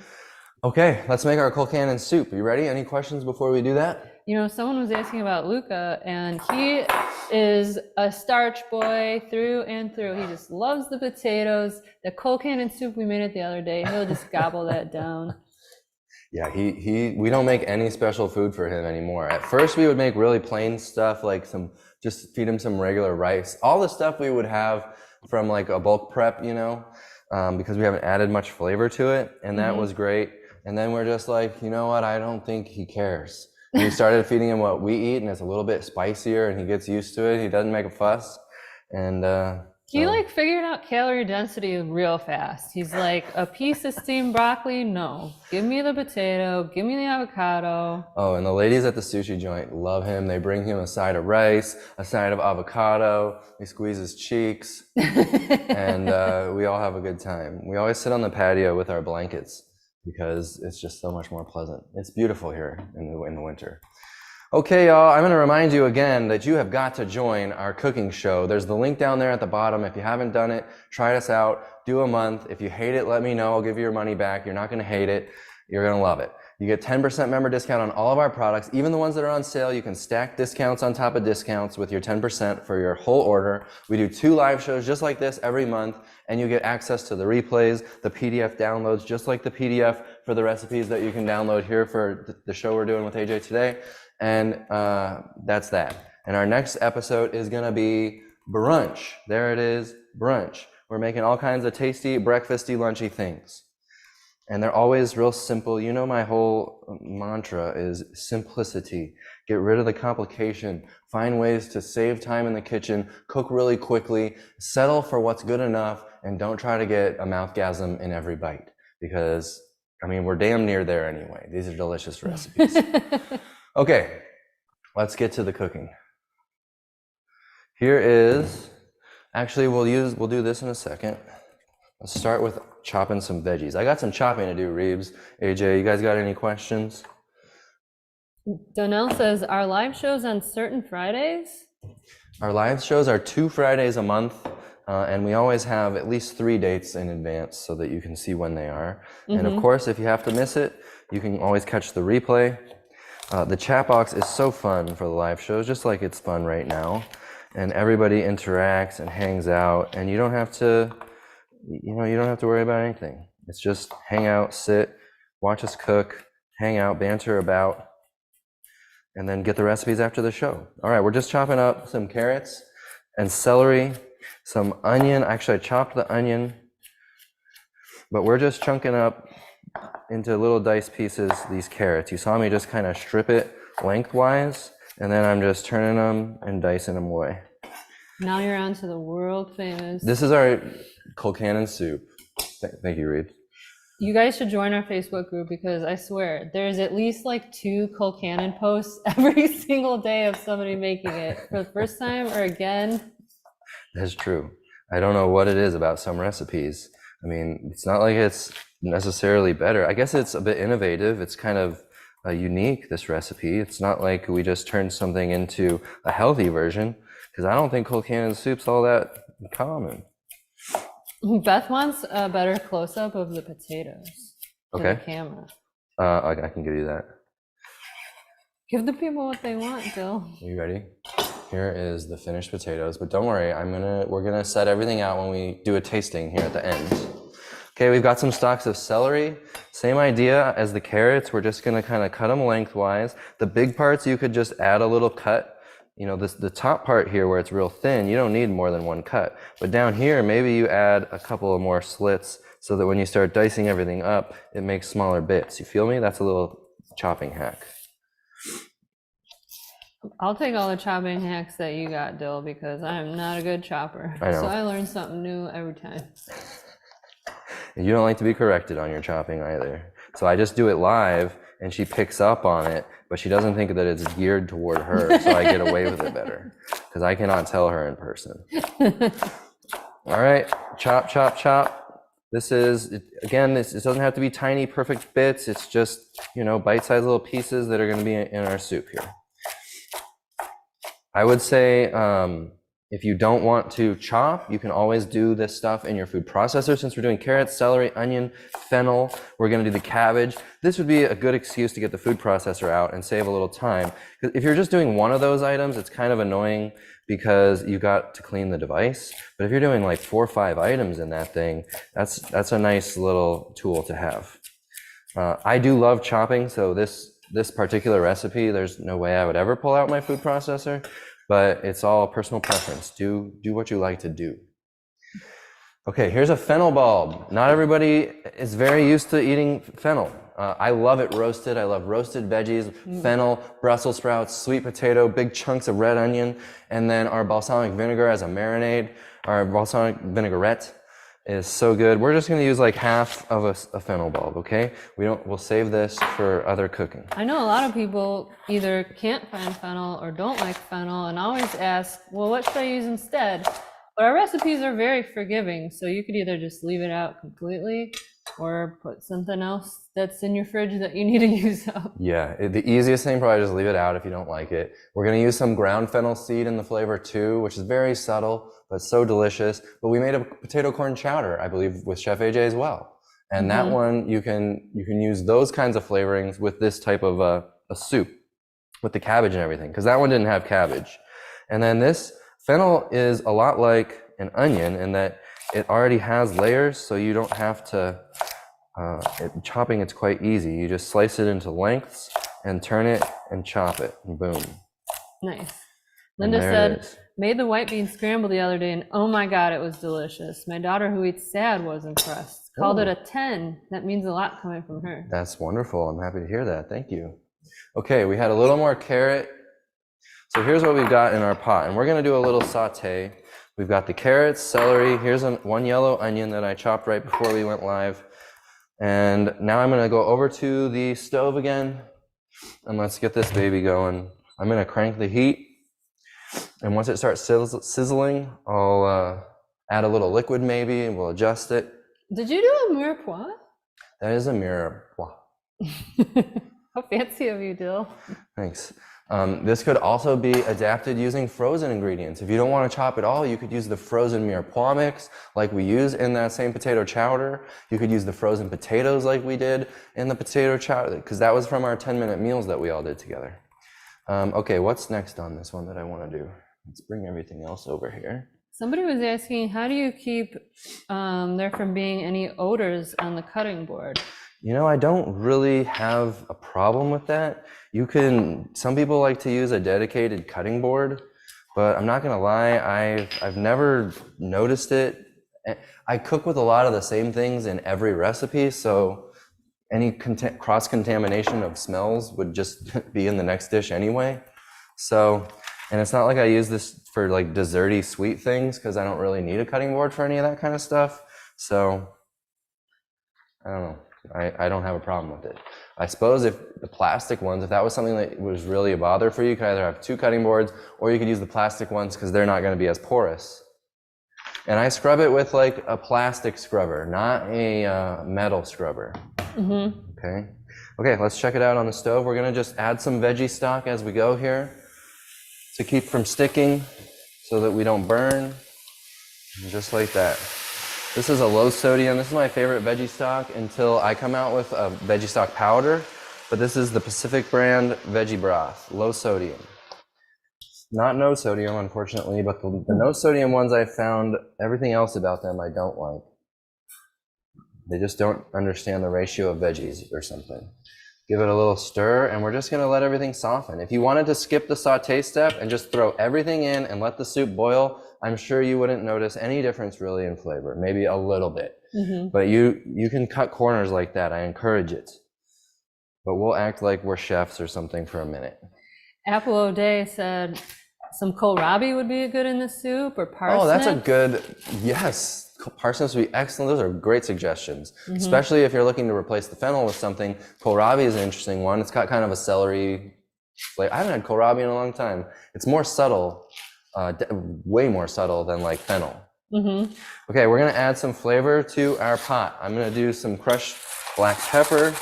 Okay, let's make our Colcannon soup. You ready? Any questions before we do that? You know, someone was asking about Luca, and he is a starch boy through and through. He just loves the potatoes. The Colcannon soup we made it the other day, he'll just gobble that down. Yeah, we don't make any special food for him anymore. At first we would make really plain stuff, like just feed him some regular rice. All the stuff we would have from like a bulk prep, you know, because we haven't added much flavor to it, and that was great. And then we're just like, you know what, I don't think he cares. And we started feeding him what we eat, and it's a little bit spicier, and he gets used to it. He doesn't make a fuss. And He like figured out calorie density real fast. He's like, a piece of steamed broccoli? No. Give me the potato, give me the avocado. Oh, and the ladies at the sushi joint love him. They bring him a side of rice, a side of avocado. They squeeze his cheeks, and we all have a good time. We always sit on the patio with our blankets because it's just so much more pleasant. It's beautiful here in the winter. Okay, y'all, I'm going to remind you again that you have got to join our cooking show. There's the link down there at the bottom. If you haven't done it, try us out. Do a month. If you hate it, let me know. I'll give you your money back. You're not going to hate it. You're going to love it. You get 10% member discount on all of our products, even the ones that are on sale. You can stack discounts on top of discounts with your 10% for your whole order. We do 2 live shows just like this every month, and you get access to the replays, the PDF downloads, just like the PDF for the recipes that you can download here for the show we're doing with AJ today. And that's that. And our next episode is going to be brunch. There it is, brunch. We're making all kinds of tasty, breakfasty, lunchy things. And they're always real simple. You know, my whole mantra is simplicity. Get rid of the complication. Find ways to save time in the kitchen. Cook really quickly. Settle for what's good enough. And don't try to get a mouthgasm in every bite. Because, I mean, we're damn near there anyway. These are delicious recipes. Okay, let's get to the cooking. Here is, actually we'll do this in a second. Let's start with chopping some veggies. I got some chopping to do, Reebs. AJ, you guys got any questions? Donnell says, are live shows on certain Fridays? Our live shows are 2 Fridays a month, and we always have at least 3 dates in advance so that you can see when they are. And of course, if you have to miss it, you can always catch the replay. The chat box is so fun for the live shows, just like it's fun right now. And everybody interacts and hangs out, and you don't have to, you don't have to worry about anything. It's just hang out, sit, watch us cook, hang out, banter about, and then get the recipes after the show. All right, we're just chopping up some carrots and celery, some onion. Actually, I chopped the onion, but we're just chunking up into little dice pieces these carrots. You saw me just kind of strip it lengthwise, and then I'm just turning them and dicing them away. Now you're on to the world famous. This is our Colcannon Soup. Thank you, Reed. You guys should join our Facebook group because I swear there's at least like 2 Colcannon posts every single day of somebody making it for the first time or again. That's true. I don't know what it is about some recipes. I mean, it's not like it's necessarily better. I guess it's a bit innovative. It's kind of unique, this recipe. It's not like we just turned something into a healthy version, because I don't think Colcannon soup's all that common. Beth wants a better close-up of the potatoes to the camera. I can give you that. Give the people what they want, Bill. Are you ready? Here is the finished potatoes, but don't worry, we're gonna set everything out when we do a tasting here at the end. Okay, we've got some stalks of celery. Same idea as the carrots. We're just gonna kind of cut them lengthwise. The big parts, you could just add a little cut. You know, the top part here where it's real thin, you don't need more than 1 cut. But down here, maybe you add a couple of more slits so that when you start dicing everything up, it makes smaller bits. You feel me? That's a little chopping hack. I'll take all the chopping hacks that you got, Dill, because I'm not a good chopper. I know. So I learn something new every time. And you don't like to be corrected on your chopping either. So I just do it live, and she picks up on it, but she doesn't think that it's geared toward her, so I get away with it better, because I cannot tell her in person. All right, chop, chop, chop. This is, again, it doesn't have to be tiny, perfect bits. It's just, bite-sized little pieces that are going to be in our soup here. I would say if you don't want to chop, you can always do this stuff in your food processor. Since we're doing carrots, celery, onion, fennel, we're going to do the cabbage. This would be a good excuse to get the food processor out and save a little time. If you're just doing one of those items, it's kind of annoying because you got to clean the device. But if you're doing like 4 or 5 items in that thing, that's a nice little tool to have. I do love chopping, so this particular recipe, there's no way I would ever pull out my food processor, but it's all personal preference. Do what you like to do. Okay, here's a fennel bulb. Not everybody is very used to eating fennel. I love it roasted. I love roasted veggies, fennel, Brussels sprouts, sweet potato, big chunks of red onion, and then our balsamic vinegar as a marinade. Our balsamic vinaigrette is so good. We're just going to use like half of a fennel bulb, okay? We'll save this for other cooking. I know a lot of people either can't find fennel or don't like fennel and always ask, well, what should I use instead? But our recipes are very forgiving, so you could either just leave it out completely or put something else that's in your fridge that you need to use up. Yeah, the easiest thing, probably just leave it out if you don't like it. We're gonna use some ground fennel seed in the flavor too, which is very subtle, but so delicious. But we made a potato corn chowder, I believe, with Chef AJ as well. And that one, you can use those kinds of flavorings with this type of a soup, with the cabbage and everything, because that one didn't have cabbage. And then this fennel is a lot like an onion in that it already has layers, so you don't have to, chopping it's quite easy. You just slice it into lengths and turn it and chop it, and boom. Nice. Linda said, made the white bean scramble the other day, and oh my God, it was delicious. My daughter who eats sad was impressed. Called it a 10. That means a lot coming from her. That's wonderful. I'm happy to hear that. Thank you. Okay, we had a little more carrot. So here's what we've got in our pot, and we're gonna do a little saute. We've got the carrots, celery. Here's one yellow onion that I chopped right before we went live. And now I'm gonna go over to the stove again, and let's get this baby going. I'm gonna crank the heat, and once it starts sizzling, I'll add a little liquid maybe, and we'll adjust it. Did you do a mirepoix? That is a mirepoix. How fancy of you, Dill. Thanks. This could also be adapted using frozen ingredients. If you don't want to chop it all, you could use the frozen mirepoix mix like we use in that same potato chowder. You could use the frozen potatoes like we did in the potato chowder, because that was from our 10-minute meals that we all did together. Okay, what's next on this one that I want to do? Let's bring everything else over here. Somebody was asking, how do you keep there from being any odors on the cutting board? You know, I don't really have a problem with that. Some people like to use a dedicated cutting board, but I'm not gonna lie, I've never noticed it. I cook with a lot of the same things in every recipe, so any cross-contamination of smells would just be in the next dish anyway. So, and it's not like I use this for like desserty sweet things, because I don't really need a cutting board for any of that kind of stuff. So, I don't know. I don't have a problem with it. I suppose if the plastic ones, if that was something that was really a bother for you, you could either have 2 cutting boards, or you could use the plastic ones because they're not going to be as porous. And I scrub it with like a plastic scrubber, not a metal scrubber. Okay. Okay, let's check it out on the stove. We're going to just add some veggie stock as we go here to keep from sticking so that we don't burn. And just like that. This is a low sodium. This is my favorite veggie stock until I come out with a veggie stock powder. But this is the Pacific brand veggie broth, low sodium. Not no sodium, unfortunately, but the no sodium ones I found, everything else about them I don't like. They just don't understand the ratio of veggies or something. Give it a little stir, and we're just gonna let everything soften. If you wanted to skip the saute step and just throw everything in and let the soup boil, I'm sure you wouldn't notice any difference really in flavor, maybe a little bit. But you can cut corners like that, I encourage it. But we'll act like we're chefs or something for a minute. Apple O'Day said some kohlrabi would be good in the soup, or parsnips. Oh, that's a good, yes. Parsnips would be excellent. Those are great suggestions, especially if you're looking to replace the fennel with something. Kohlrabi is an interesting one. It's got kind of a celery flavor. I haven't had kohlrabi in a long time. It's more subtle. Way more subtle than like fennel. Okay, we're gonna add some flavor to our pot. I'm gonna do some crushed black pepper.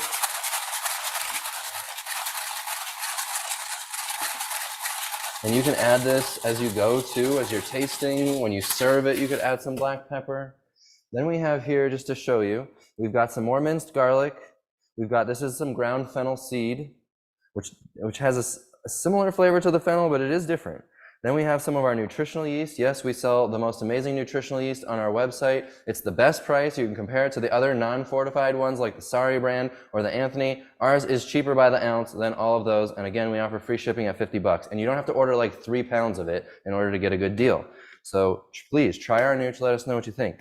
And you can add this as you go too, as you're tasting. When you serve it, you could add some black pepper. Then we have here, just to show you, we've got some more minced garlic. This is some ground fennel seed, which has a similar flavor to the fennel, but it is different. Then we have some of our nutritional yeast. Yes, we sell the most amazing nutritional yeast on our website. It's the best price. You can compare it to the other non-fortified ones like the Sari brand or the Anthony. Ours is cheaper by the ounce than all of those. And again, we offer free shipping at $50. And you don't have to order like 3 pounds of it in order to get a good deal. So please try our Nooch. Let us know what you think.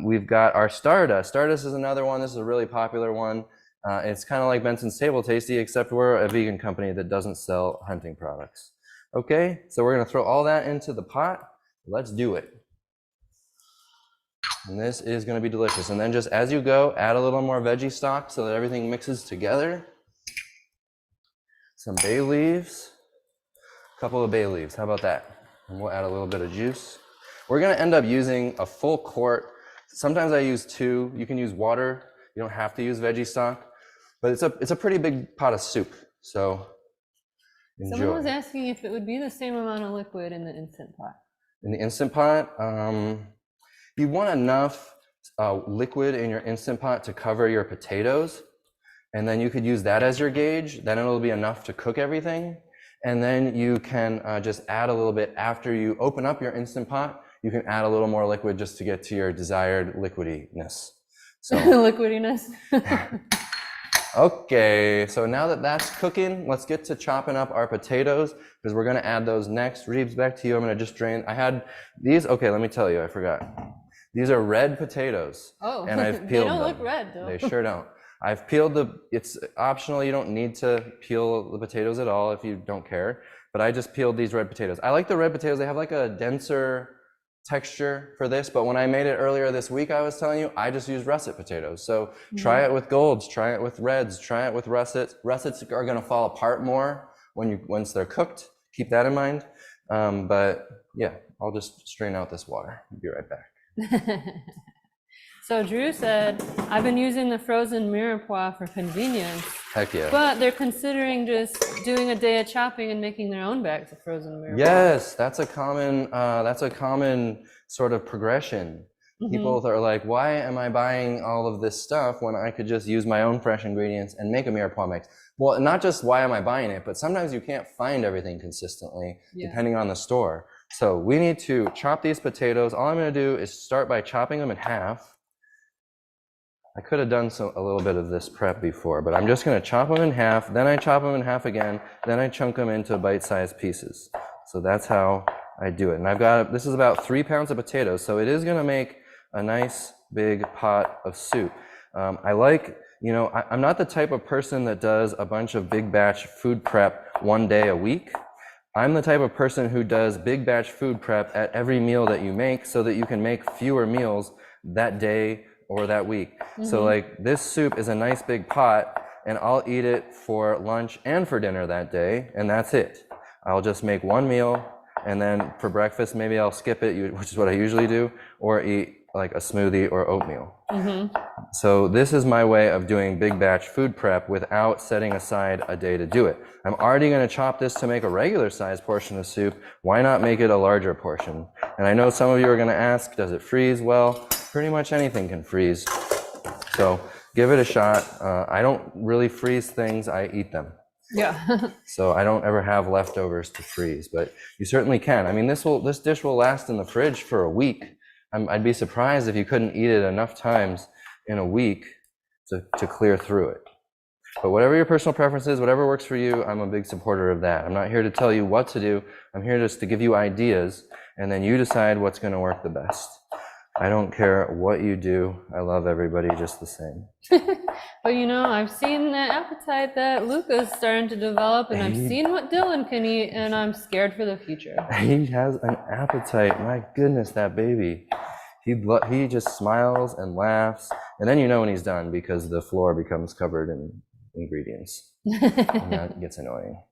We've got our Stardust. Stardust is another one. This is a really popular one. It's kind of like Benson's Table Tasty, except we're a vegan company that doesn't sell hunting products. Okay, so we're gonna throw all that into the pot. Let's do it. And this is gonna be delicious. And then just as you go, add a little more veggie stock so that everything mixes together. Some bay leaves, a couple of bay leaves, how about that? And we'll add a little bit of juice. We're gonna end up using a full quart. Sometimes I use 2, you can use water. You don't have to use veggie stock, but it's a pretty big pot of soup. So enjoy. Someone was asking if it would be the same amount of liquid in the Instant Pot. In the Instant Pot, you want enough liquid in your Instant Pot to cover your potatoes, and then you could use that as your gauge. Then it'll be enough to cook everything, and then you can just add a little bit after you open up your Instant Pot. You can add a little more liquid just to get to your desired liquidiness. So Liquidiness. okay, so now that that's cooking, let's get to chopping up our potatoes because we're gonna add those next. Reebs, back to you. I'm gonna just drain. I had these. Okay, let me tell you, I forgot. These are red potatoes. Oh, and I've peeled them. They don't look red though. They sure don't. I've peeled it's optional. You don't need to peel the potatoes at all if you don't care. But I just peeled these red potatoes. I like the red potatoes. They have like a denser texture for this, but when I made it earlier this week, I was telling you, I just used russet potatoes. So try it with golds, try it with reds, try it with russets. Russets are gonna fall apart more once they're cooked. Keep that in mind. But yeah, I'll just strain out this water. I'll be right back. So Drew said, I've been using the frozen mirepoix for convenience. Heck yeah. But they're considering just doing a day of chopping and making their own bags of frozen mirepoix. Yes, that's a common sort of progression. People are like, why am I buying all of this stuff when I could just use my own fresh ingredients and make a mirepoix mix? Well, not just why am I buying it, but sometimes you can't find everything consistently depending on the store. So we need to chop these potatoes. All I'm going to do is start by chopping them in half. I could have done a little bit of this prep before, but I'm just going to chop them in half, then I chop them in half again, then I chunk them into bite-sized pieces. So that's how I do it. And this is about 3 pounds of potatoes, so it is going to make a nice big pot of soup. I like, I'm not the type of person that does a bunch of big batch food prep one day a week. I'm the type of person who does big batch food prep at every meal that you make so that you can make fewer meals that day or that week. So like this soup is a nice big pot and I'll eat it for lunch and for dinner that day, and that's it. I'll just make one meal, and then for breakfast maybe I'll skip it, which is what I usually do, or eat like a smoothie or oatmeal. So this is my way of doing big batch food prep without setting aside a day to do it. I'm already going to chop this to make a regular sized portion of soup. Why not make it a larger portion? And I know some of you are going to ask, does it freeze? Well, pretty much anything can freeze. So give it a shot. I don't really freeze things, I eat them. Yeah. So I don't ever have leftovers to freeze, but you certainly can. I mean, this dish will last in the fridge for a week. I'd be surprised if you couldn't eat it enough times in a week to clear through it. But whatever your personal preference is, whatever works for you, I'm a big supporter of that. I'm not here to tell you what to do. I'm here just to give you ideas, and then you decide what's going to work the best. I don't care what you do. I love everybody just the same. But I've seen that appetite that Luca's starting to develop, and I've seen what Dillon can eat, and I'm scared for the future. He has an appetite. My goodness, that baby. He just smiles and laughs, and then when he's done because the floor becomes covered in ingredients. And that gets annoying.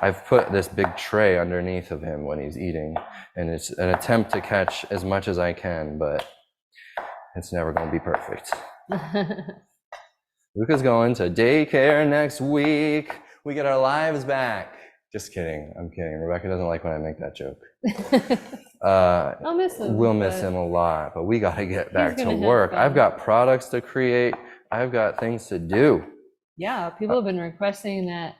I've put this big tray underneath of him when he's eating, and it's an attempt to catch as much as I can, but it's never going to be perfect. Luca's going to daycare next week. We get our lives back. Just kidding. I'm kidding. Rebecca doesn't like when I make that joke. I'll miss him. We'll miss him a lot, but we got to get back to work. I've got products to create. I've got things to do. Yeah, people have been requesting that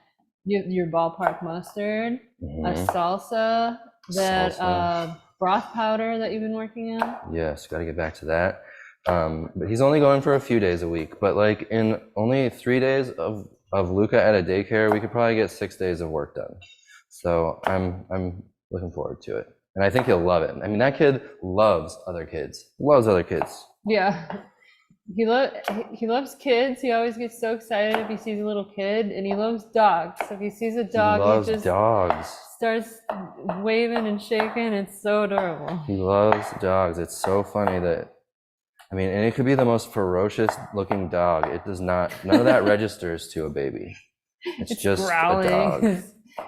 your ballpark mustard, a salsa, that broth powder that you've been working on. Yes, got to get back to that. But he's only going for a few days a week. But like in only 3 days of Luca at a daycare, we could probably get 6 days of work done. So I'm looking forward to it, and I think he'll love it. I mean, that kid loves other kids. Loves other kids. Yeah. He loves kids. He always gets so excited if he sees a little kid, and he loves dogs. So if he sees a dog, he just starts waving and shaking. It's so adorable. He loves dogs. It's so funny that, and it could be the most ferocious looking dog. It does not, none of that registers to a baby. It's just growling. A dog.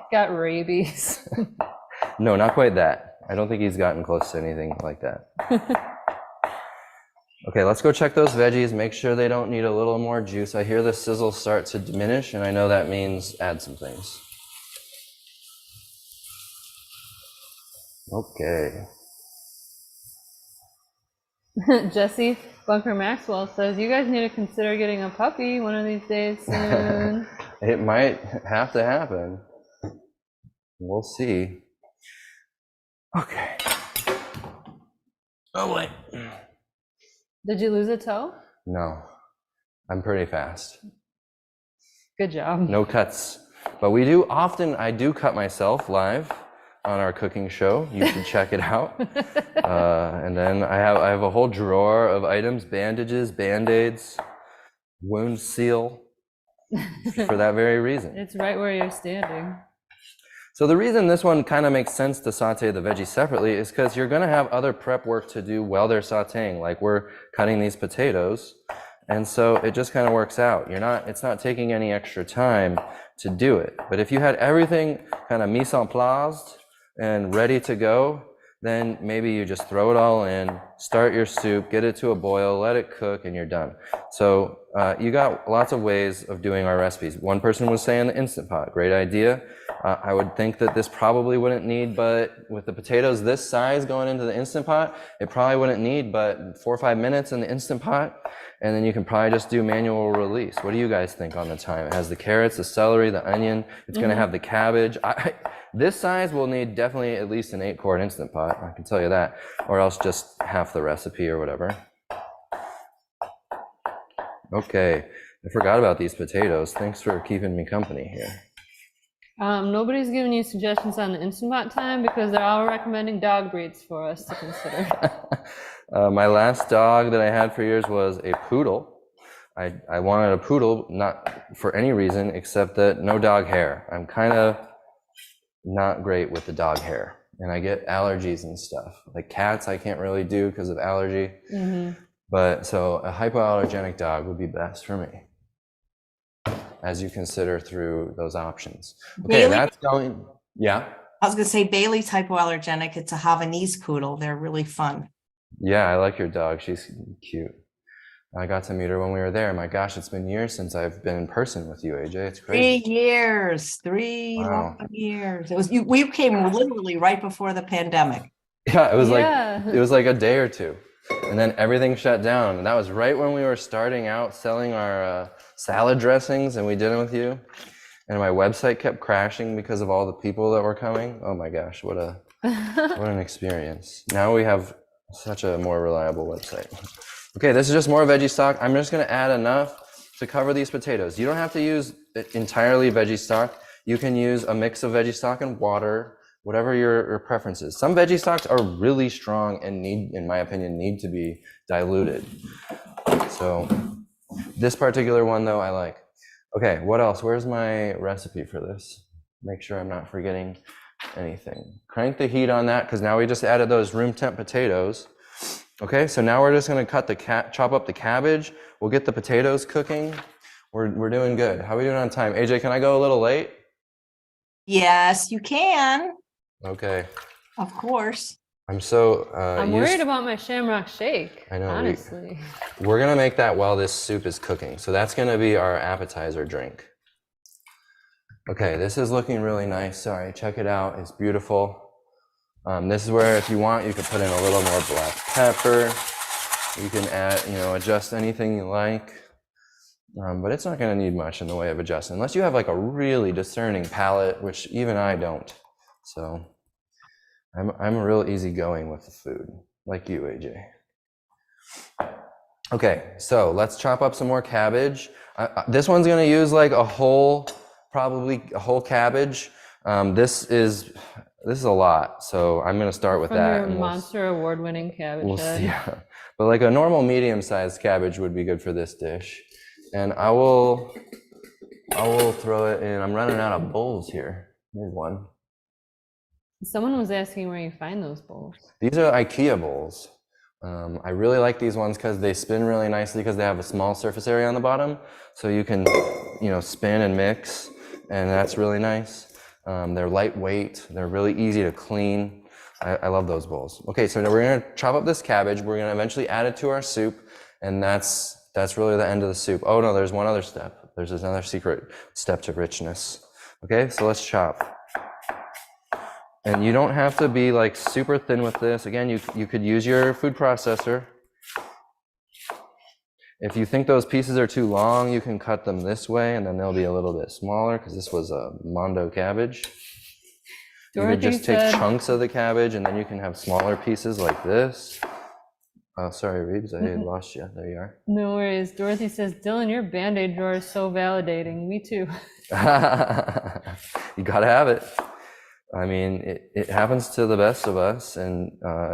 Got rabies. No, not quite that. I don't think he's gotten close to anything like that. Okay, let's go check those veggies, make sure they don't need a little more juice. I hear the sizzle start to diminish, and I know that means add some things. Okay. Jesse Bunker Maxwell says, you guys need to consider getting a puppy one of these days soon. It might have to happen. We'll see. Okay. Oh, wait. Did you lose a toe? No, I'm pretty fast. Good job. No cuts. But I do cut myself live on our cooking show. You should check it out. And then I have a whole drawer of items, bandages, Band-Aids, wound seal, for that very reason. It's right where you're standing. So the reason this one kind of makes sense to saute the veggies separately is because you're going to have other prep work to do while they're sauteing, like we're cutting these potatoes. And so it just kind of works out. It's not taking any extra time to do it. But if you had everything kind of mise en place and ready to go, then maybe you just throw it all in, start your soup, get it to a boil, let it cook, and you're done. So you got lots of ways of doing our recipes. One person was saying the Instant Pot, great idea. I would think that this probably wouldn't need, but with the potatoes this size going into the Instant Pot, it probably wouldn't need but 4 or 5 minutes in the Instant Pot, and then you can probably just do manual release. What do you guys think on the time? It has the carrots, the celery, the onion. It's going to have the cabbage. This size will need definitely at least an 8-quart Instant Pot, I can tell you that, or else just half the recipe or whatever. Okay, I forgot about these potatoes. Thanks for keeping me company here. Nobody's giving you suggestions on the Instant Pot time because they're all recommending dog breeds for us to consider. My last dog that I had for years was a poodle. I wanted a poodle, not for any reason except that no dog hair. I'm kind of not great with the dog hair, and I get allergies and stuff. Like cats I can't really do because of allergy. But so a hypoallergenic dog would be best for me, as you consider through those options. Okay, Bailey? that's going, yeah. I was going to say Bailey's hypoallergenic. It's a Havanese poodle. They're really fun. Yeah, I like your dog. She's cute. I got to meet her when we were there. My gosh, it's been years since I've been in person with you, AJ. It's crazy. 3 years, three Wow. long years. It was we came literally right before the pandemic. Yeah, it was Yeah. like it was like a day or two, and then everything shut down. And that was right when we were starting out selling our salad dressings, and we did them with you. And my website kept crashing because of all the people that were coming. Oh my gosh, what an experience! Now we have such a more reliable website. Okay, this is just more veggie stock. I'm just going to add enough to cover these potatoes. You don't have to use entirely veggie stock. You can use a mix of veggie stock and water, whatever your preference is. Some veggie stocks are really strong and in my opinion, need to be diluted. So this particular one though, I like. Okay, what else? Where's my recipe for this? Make sure I'm not forgetting anything. Crank the heat on that because now we just added those room temp potatoes. Okay, so now we're just going to chop up the cabbage. We'll get the potatoes cooking. We're doing good. How are we doing on time? AJ, can I go a little late? Yes, you can. Okay. Of course. I'm so I'm worried about my Shamrock Shake. I know, honestly. We're going to make that while this soup is cooking. So that's going to be our appetizer drink. Okay, this is looking really nice. Sorry, check it out. It's beautiful. This is where, if you want, you could put in a little more black pepper. You can add, adjust anything you like. But it's not going to need much in the way of adjustment, unless you have like a really discerning palate, which even I don't. So I'm real easygoing with the food, like you, AJ. Okay, so let's chop up some more cabbage. This one's going to use like probably a whole cabbage. This is a lot, so I'm going to start with that. Your Monster award-winning cabbage. We'll see. Yeah. But like a normal medium-sized cabbage would be good for this dish. And I will throw it in. I'm running out of bowls here. Here's one. Someone was asking where you find those bowls. These are IKEA bowls. I really like these ones because they spin really nicely because they have a small surface area on the bottom. So you can, spin and mix, and that's really nice. They're lightweight. They're really easy to clean. I love those bowls. Okay, so now we're going to chop up this cabbage. We're going to eventually add it to our soup. And that's really the end of the soup. Oh no, there's one other step. There's another secret step to richness. Okay, so let's chop. And you don't have to be like super thin with this. Again, you could use your food processor. If you think those pieces are too long, you can cut them this way and then they'll be a little bit smaller because this was a Mondo cabbage. You could just take chunks of the cabbage and then you can have smaller pieces like this. Oh, sorry, Reebs, I lost you. There you are. No worries. Dorothy says, Dillon, your Band-Aid drawer is so validating. Me too. You gotta have it. I mean, it happens to the best of us, and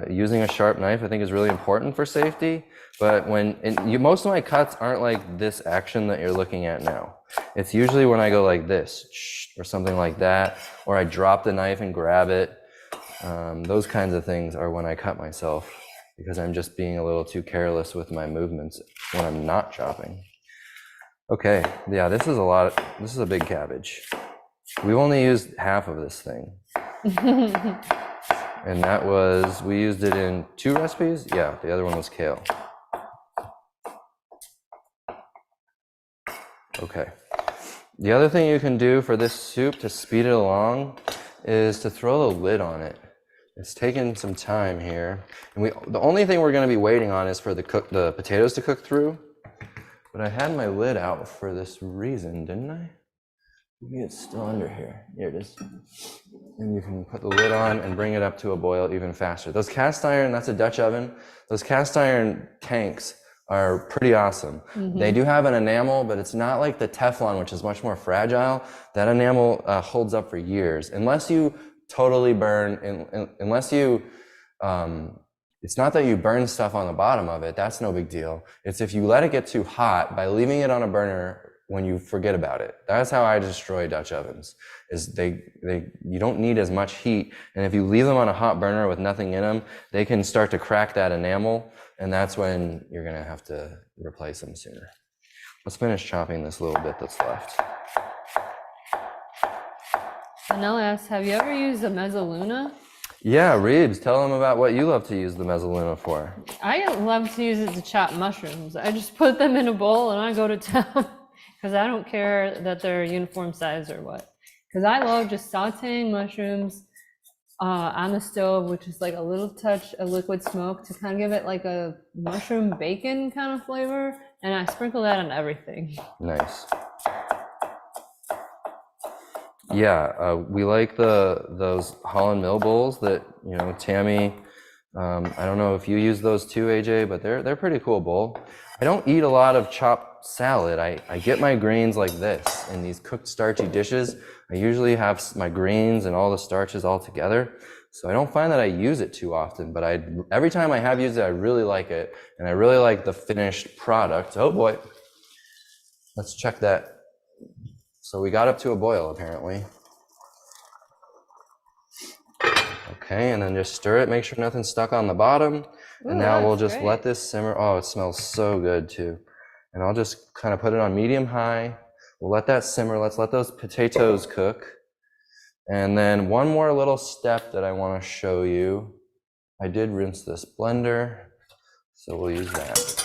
using a sharp knife I think is really important for safety. But most of my cuts aren't like this action that you're looking at now. It's usually when I go like this, or something like that, or I drop the knife and grab it. Those kinds of things are when I cut myself, because I'm just being a little too careless with my movements when I'm not chopping. Okay, yeah, this is a big cabbage. We've only used half of this thing. And we used it in 2 recipes? Yeah, the other one was kale. Okay. The other thing you can do for this soup to speed it along is to throw the lid on it. It's taking some time here. And the only thing we're going to be waiting on is for the potatoes to cook through. But I had my lid out for this reason, didn't I? Maybe it's still under here. Here it is. And you can put the lid on and bring it up to a boil even faster. Those cast iron, that's a Dutch oven. Those cast iron tanks are pretty awesome. Mm-hmm. They do have an enamel, but it's not like the Teflon, which is much more fragile. That enamel holds up for years. Unless you totally burn, unless you, it's not that you burn stuff on the bottom of it. That's no big deal. It's if you let it get too hot by leaving it on a burner when you forget about it. That's how I destroy Dutch ovens, is you don't need as much heat. And if you leave them on a hot burner with nothing in them, they can start to crack that enamel. And that's when you're gonna have to replace them sooner. Let's finish chopping this little bit that's left. Janelle asks, have you ever used a mezzaluna? Yeah, Reebs, tell them about what you love to use the mezzaluna for. I love to use it to chop mushrooms. I just put them in a bowl and I go to town. Because I don't care that they're uniform size or what. Because I love just sauteing mushrooms on the stove, which is like a little touch of liquid smoke to kind of give it like a mushroom bacon kind of flavor. And I sprinkle that on everything. Nice. Yeah, we like those Holland Mill bowls that, Tammy, I don't know if you use those too, AJ, but they're pretty cool bowl. I don't eat a lot of chopped salad. I get my greens like this in these cooked starchy dishes. I usually have my greens and all the starches all together. So I don't find that I use it too often, but every time I have used it, I really like it. And I really like the finished product. Oh boy. Let's check that. So we got up to a boil apparently. Okay, and then just stir it, make sure nothing's stuck on the bottom. Ooh, and now we'll just let this simmer. Oh, it smells so good too. And I'll just kind of put it on medium high. We'll let that simmer. Let's let those potatoes cook. And then one more little step that I want to show you. I did rinse this blender, so we'll use that.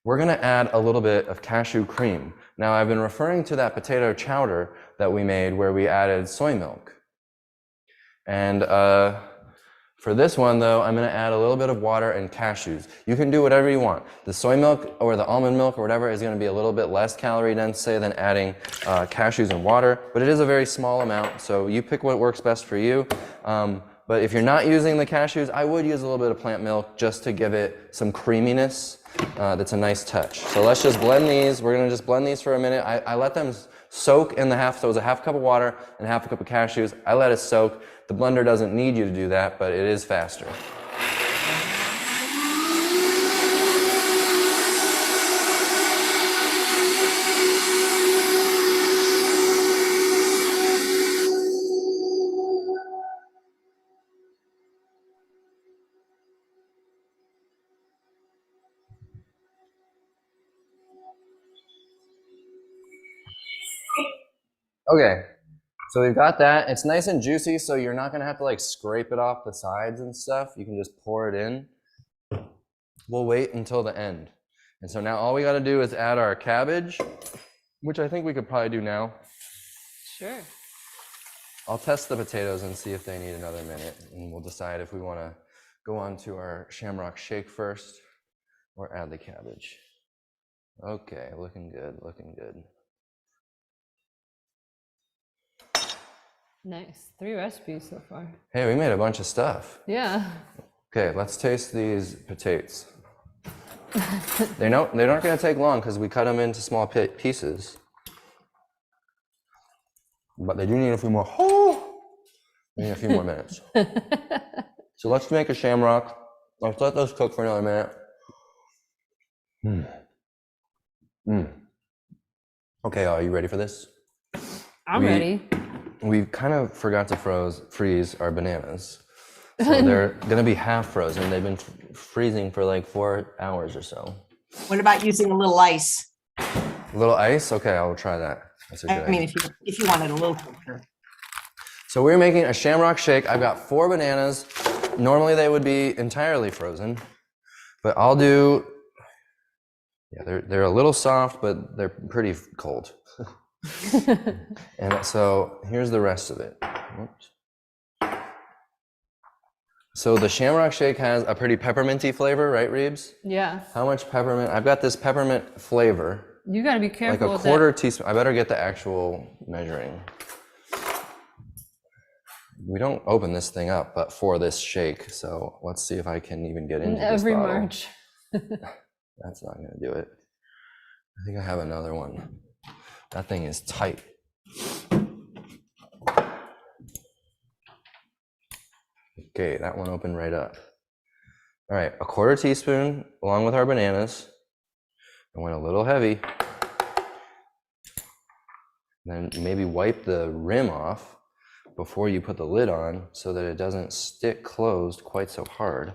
We're going to add a little bit of cashew cream. Now, I've been referring to that potato chowder that we made where we added soy milk. And for this one, though, I'm going to add a little bit of water and cashews. You can do whatever you want. The soy milk or the almond milk or whatever is going to be a little bit less calorie dense, say, than adding cashews and water, but it is a very small amount, so you pick what works best for you. But if you're not using the cashews, I would use a little bit of plant milk just to give it some creaminess. That's a nice touch. So let's just blend these. We're going to just blend these for a minute. I let them soak in so it was a half cup of water and half a cup of cashews. I let it soak. The blender doesn't need you to do that, but it is faster. Okay, So we've got that. It's nice and juicy, so you're not gonna have to like scrape it off the sides and stuff. You can just pour it in. We'll wait until the end. And so now all we gotta do is add our cabbage, which I think we could probably do now. Sure. I'll test the potatoes and see if they need another minute, and we'll decide if we wanna go on to our Shamrock Shake first or add the cabbage. Okay, looking good, looking good. Nice. 3 recipes so far. Hey, we made a bunch of stuff. Yeah. Okay, let's taste these potatoes. They're not gonna take long because we cut them into small pieces. But they do need a few more, they need a few more minutes. So let's make a shamrock. Let's let those cook for another minute. Okay, are you ready for this? I'm ready. We kind of forgot to freeze our bananas. So they're gonna be half frozen. They've been freezing for like 4 hours or so. What about using a little ice? A little ice? Okay, I'll try that. That's a good I mean, idea. if you wanted a little quicker. So we're making a Shamrock Shake. I've got 4 bananas. Normally they would be entirely frozen, but I'll do, yeah, they're a little soft, but they're pretty cold. And so here's the rest of it. Oops. So the Shamrock Shake has a pretty pepperminty flavor, right, Reebs? Yeah. How much peppermint? I've got this peppermint flavor. You got to be Like careful a with quarter teaspoon. I better get the actual measuring. We don't open this thing up, but for this shake. So let's see if I can even get into this every bottle. March. That's not gonna do it. I think I have another one. That thing is tight. Okay, that one opened right up. All right, a quarter teaspoon along with our bananas. I went a little heavy. Then maybe wipe the rim off before you put the lid on so that it doesn't stick closed quite so hard.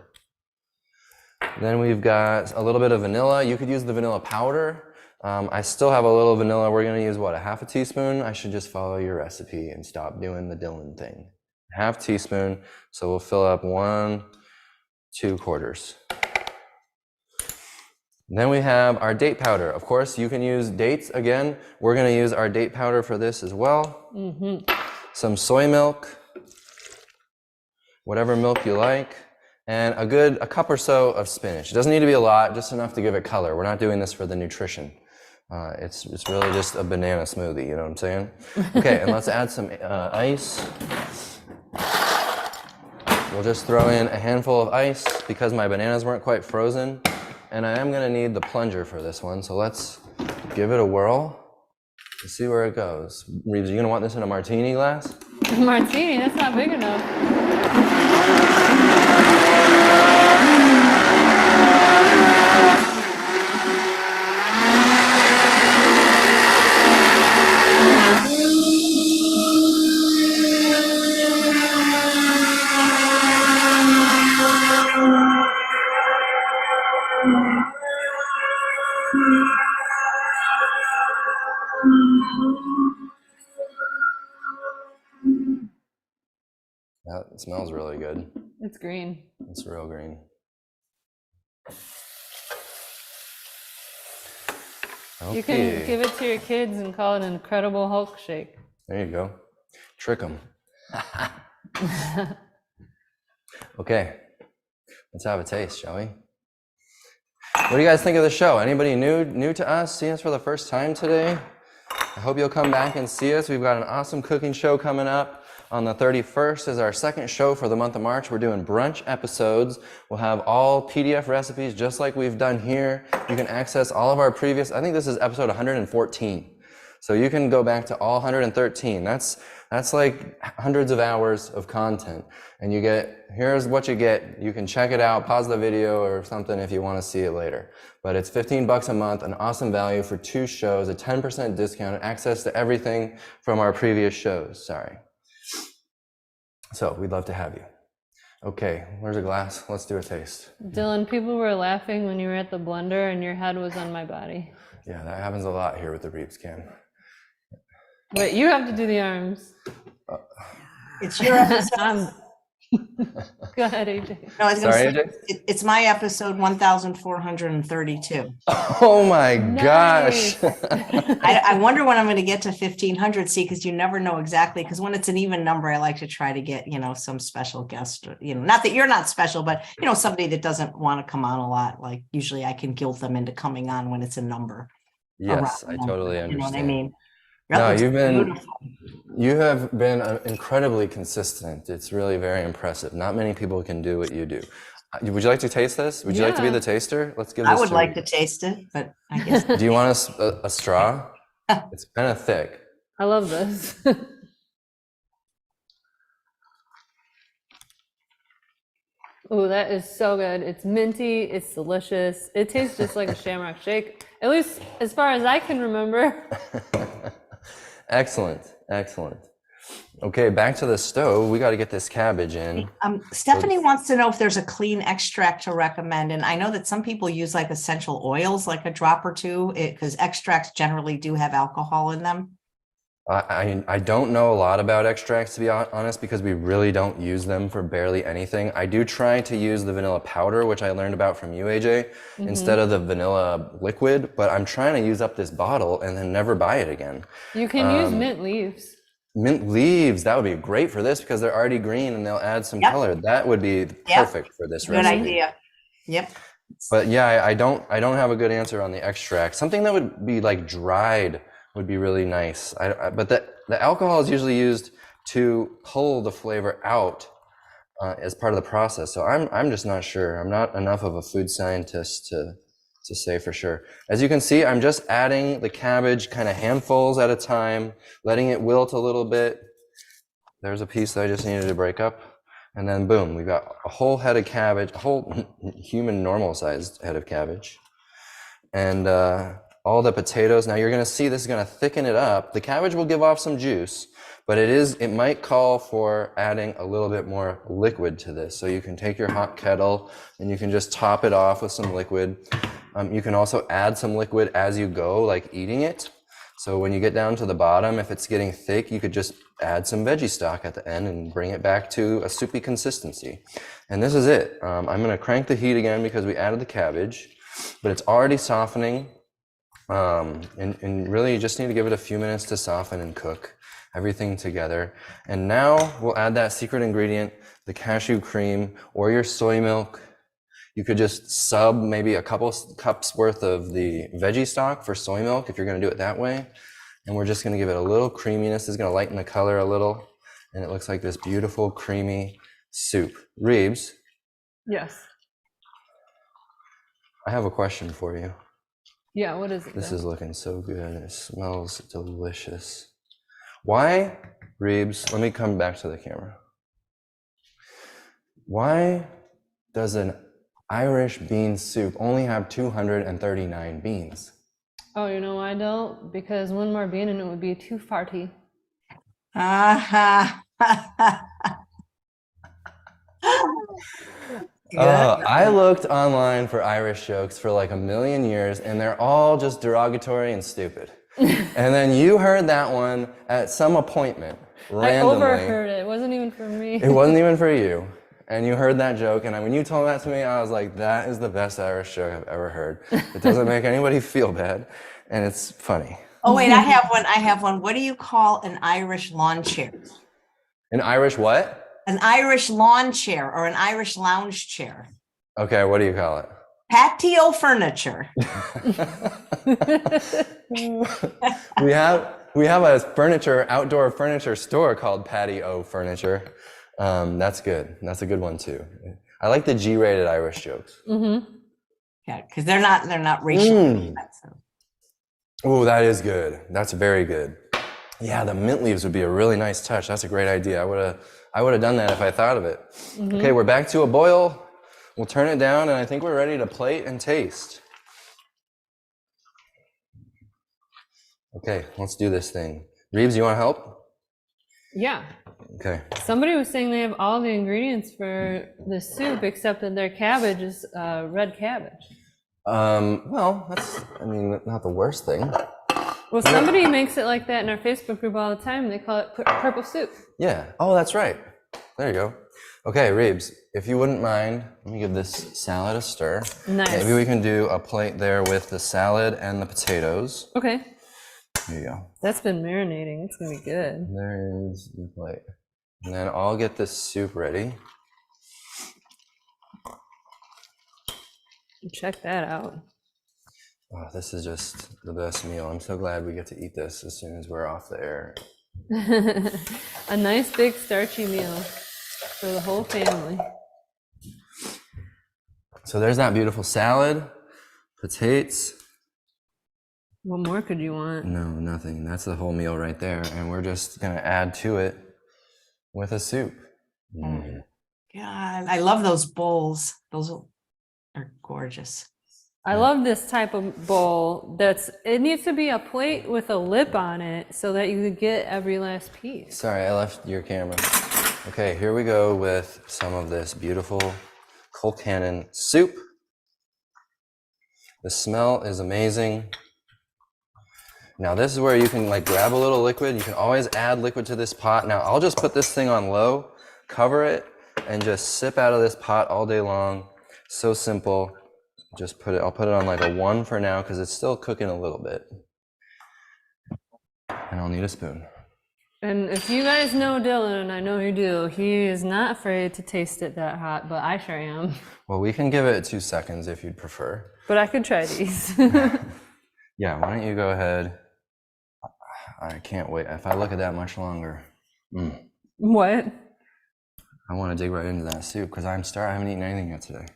Then we've got a little bit of vanilla. You could use the vanilla powder. I still have a little vanilla. We're gonna use what, a half a teaspoon? I should just follow your recipe and stop doing the Dillon thing. Half teaspoon, so we'll fill up 1 2/4. Then we have our date powder. Of course, you can use dates again. We're gonna use our date powder for this as well. Some soy milk, whatever milk you like, and a cup or so of spinach. It doesn't need to be a lot, just enough to give it color. We're not doing this for the nutrition. It's really just a banana smoothie, you know what I'm saying? Okay, and let's add some ice. We'll just throw in a handful of ice because my bananas weren't quite frozen. And I am gonna need the plunger for this one, so let's give it a whirl and see where it goes. Reebs, are you gonna want this in a martini glass? Martini, that's not big enough. That smells really good. It's green. It's real green. Okay. You can give it to your kids and call it an Incredible Hulk Shake. There you go. Trick them. Okay, let's have a taste, shall we? What do you guys think of the show? Anybody new to us, seeing us for the first time today? I hope you'll come back and see us. We've got an awesome cooking show coming up. On the 31st is our second show for the month of March. We're doing brunch episodes. We'll have all PDF recipes just like we've done here. You can access all of our previous, I think this is episode 114. So you can go back to all 113. That's like hundreds of hours of content. And here's what you get. You can check it out, pause the video or something if you want to see it later. But it's $15 a month, an awesome value for 2 shows, a 10% discount, access to everything from our previous shows. Sorry. So we'd love to have you. Okay, where's a glass? Let's do a taste. Dillon, people were laughing when you were at the blender and your head was on my body. Yeah, that happens a lot here with the Reebs can. Wait, you have to do the arms. It's your episode. Go ahead, AJ. No, I was going Sorry, to say, it's my episode 1432. Oh my gosh. I wonder when I'm going to get to 1500. See, because you never know exactly. Because when it's an even number, I like to try to get, some special guest, not that you're not special, but, somebody that doesn't want to come on a lot. Like usually I can guilt them into coming on when it's a number. Yes, I totally understand. You know what I mean? No, you have been incredibly consistent. It's really very impressive. Not many people can do what you do. Would you like to taste this? Would you like to be the taster? Let's give this I would like to taste it, but I guess. Do you want a straw? It's kind of thick. I love this. Oh, that is so good. It's minty. It's delicious. It tastes just like a Shamrock Shake, at least as far as I can remember. Excellent. Okay, back to the stove. We got to get this cabbage in. Stephanie wants to know if there's a clean extract to recommend. And I know that some people use like essential oils, like a drop or two, because extracts generally do have alcohol in them. I don't know a lot about extracts, to be honest, because we really don't use them for barely anything. I do try to use the vanilla powder, which I learned about from you, AJ, instead of the vanilla liquid, but I'm trying to use up this bottle and then never buy it again. You can use mint leaves. Mint leaves, that would be great for this because they're already green and they'll add some color. That would be perfect for this recipe. Good idea. Yep. But yeah, I don't have a good answer on the extract. Something that would be like dried would be really nice. But the alcohol is usually used to pull the flavor out as part of the process. So I'm just not sure. I'm not enough of a food scientist to say for sure. As you can see, I'm just adding the cabbage kind of handfuls at a time, letting it wilt a little bit. There's a piece that I just needed to break up. And then boom, we've got a whole head of cabbage, a whole human normal sized head of cabbage. And all the potatoes. Now you're going to see this is going to thicken it up. The cabbage will give off some juice, but it might call for adding a little bit more liquid to this. So you can take your hot kettle and you can just top it off with some liquid. You can also add some liquid as you go, like eating it. So when you get down to the bottom, if it's getting thick, you could just add some veggie stock at the end and bring it back to a soupy consistency. And this is it. I'm going to crank the heat again because we added the cabbage, but it's already softening. And really you just need to give it a few minutes to soften and cook everything together. And now we'll add that secret ingredient, the cashew cream or your soy milk. You could just sub maybe a couple cups worth of the veggie stock for soy milk if you're going to do it that way. And we're just going to give it a little creaminess. This is going to lighten the color a little. And it looks like this beautiful creamy soup. Reebs. Yes. I have a question for you. Yeah, what is it? This is looking so good. It smells delicious. Why, Reebs, let me come back to the camera. Why does an Irish bean soup only have 239 beans? Oh, you know why, Del? Because one more bean and it would be too farty. I looked online for Irish jokes for like a million years and they're all just derogatory and stupid. And then you heard that one at some appointment randomly. I overheard it. It wasn't even for me. It wasn't even for you. And you heard that joke, and when you told that to me, I was like, that is the best Irish joke I've ever heard. It doesn't make anybody feel bad, and it's funny. Oh, wait, I have one. What do you call an Irish lawn chair? An Irish what? An Irish lawn chair or an Irish lounge chair. Okay, what do you call it? Patio furniture. We have a outdoor furniture store called Patio Furniture. That's good. That's a good one too. I like the G-rated Irish jokes. Mm-hmm. Yeah, because they're not racially offensive. Oh, that is good. That's very good. Yeah, the mint leaves would be a really nice touch. That's a great idea. I would have done that if I thought of it. Mm-hmm. Okay, we're back to a boil. We'll turn it down, and I think we're ready to plate and taste. Okay, let's do this thing. Reebs, you want to help? Yeah. Okay. Somebody was saying they have all the ingredients for the soup except that their cabbage is red cabbage. Well, that's, not the worst thing. Well, somebody makes it like that in our Facebook group all the time. They call it purple soup. Yeah. Oh, that's right. There you go. Okay, Reebs, if you wouldn't mind, let me give this salad a stir. Nice. Maybe we can do a plate there with the salad and the potatoes. Okay. There you go. That's been marinating. It's gonna be good. There is your plate. And then I'll get this soup ready. Check that out. Oh, this is just the best meal. I'm so glad we get to eat this as soon as we're off the air. A nice big starchy meal for the whole family. So there's that beautiful salad, potatoes. What more could you want? No, nothing. That's the whole meal right there. And we're just gonna add to it with a soup. God, I love those bowls. Those are gorgeous. I love this type of bowl. It needs to be a plate with a lip on it so that you could get every last piece. Sorry, I left your camera. Okay, here we go with some of this beautiful Colcannon soup. The smell is amazing. Now this is where you can like grab a little liquid. You can always add liquid to this pot. Now I'll just put this thing on low, cover it, and just sip out of this pot all day long. So simple. I'll put it on like a 1 for now because it's still cooking a little bit. And I'll need a spoon. And if you guys know Dillon, and I know you do, he is not afraid to taste it that hot, but I sure am. Well, we can give it 2 seconds if you'd prefer. But I could try these. Yeah, why don't you go ahead? I can't wait. If I look at that much longer. What? I want to dig right into that soup because I haven't eaten anything yet today.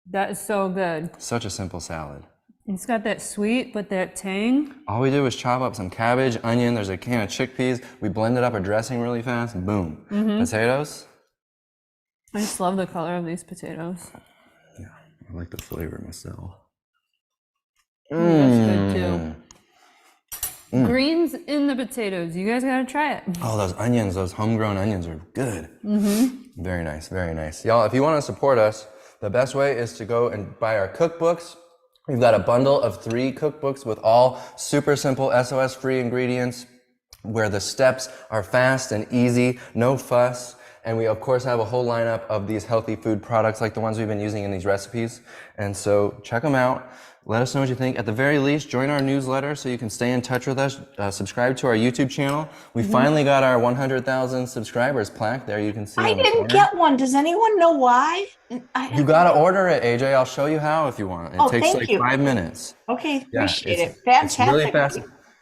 That is so good. Such a simple salad. It's got that sweet, but that tang. All we did was chop up some cabbage, onion, there's a can of chickpeas. We blended up a dressing really fast, and boom. Potatoes. I just love the color of these potatoes. Yeah, I like the flavor myself. That's good too. Greens in the potatoes. You guys gotta try it. Oh, those onions, those homegrown onions are good. Very nice, very nice. Y'all, if you want to support us, the best way is to go and buy our cookbooks. We've got a bundle of 3 cookbooks with all super simple SOS-free ingredients where the steps are fast and easy, no fuss. And we, of course, have a whole lineup of these healthy food products like the ones we've been using in these recipes. And so check them out. Let us know what you think. At the very least, join our newsletter so you can stay in touch with us. Subscribe to our YouTube channel. We finally got our 100,000 subscribers plaque there. You can see. I didn't get one. Does anyone know why? You got to order it, AJ. I'll show you how if you want. It takes like 5 minutes. Okay, Yeah, appreciate it. it's Fantastic. really fast.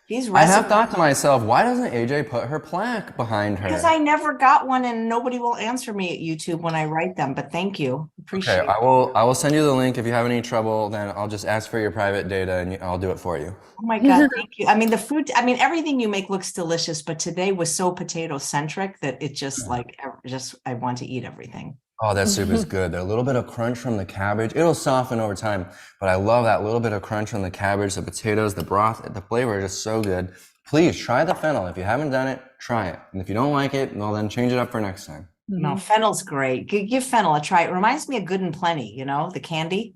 These I have recipes. thought to myself, why doesn't AJ put her plaque behind her? Because I never got one and nobody will answer me at YouTube when I write them, but thank you. Appreciate Okay, it. I will send you the link. If you have any trouble, then I'll just ask for your private data and I'll do it for you. Oh my God, thank you. I mean, the food, everything you make looks delicious, but today was so potato centric that it just I want to eat everything. Oh, that soup is good. There's a little bit of crunch from the cabbage. It'll soften over time, but I love that little bit of crunch from the cabbage, the potatoes, the broth, the flavor is just so good. Please try the fennel. If you haven't done it, try it. And if you don't like it, well, then change it up for next time. No, fennel's great. Give fennel a try. It reminds me of Good and Plenty, the candy.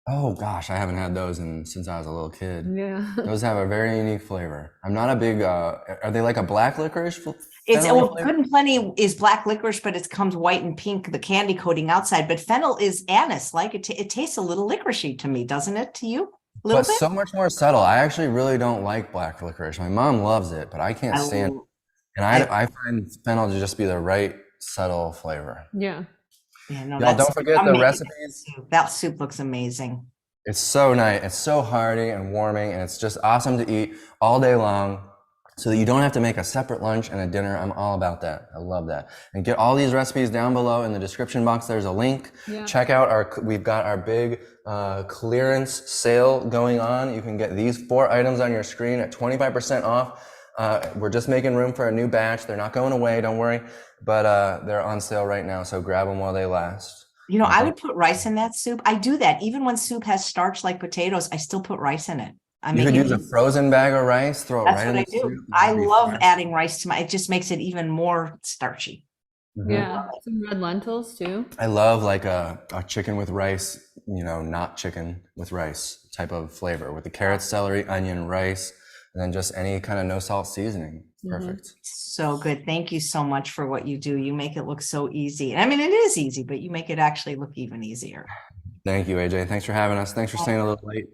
Oh gosh, I haven't had those since I was a little kid. Yeah. Those have a very unique flavor. I'm not a big, are they like a black licorice? Good and Plenty is black licorice, but it comes white and pink, the candy coating outside. But fennel is anise, like it tastes a little licoricey to me, doesn't it? To you? A little bit? So much more subtle. I actually really don't like black licorice. My mom loves it, but I can't stand it. And I find fennel to just be the right subtle flavor. Yeah. Yeah, no, Y'all don't forget the recipes. That soup looks amazing. It's so nice. It's so hearty and warming, and it's just awesome to eat all day long so that you don't have to make a separate lunch and a dinner. I'm all about that. I love that. And get all these recipes down below in the description box. There's a link. Yeah. Check out we've got our big clearance sale going on. You can get these 4 items on your screen at 25% off. We're just making room for a new batch. They're not going away, don't worry, but they're on sale right now, so grab them while they last. I would put rice in that soup. I do that. Even when soup has starch like potatoes, I still put rice in it. You could use a frozen bag of rice, throw it right in the soup. I love adding rice to it just makes it even more starchy. Yeah, some red lentils too. I love like a chicken with rice, not chicken with rice type of flavor with the carrots, celery, onion, rice, and then just any kind of no salt seasoning. Perfect. So good. Thank you so much for what you do. You make it look so easy. I mean, it is easy, but you make it actually look even easier. Thank you, AJ. Thanks for having us. Thanks for staying a little late.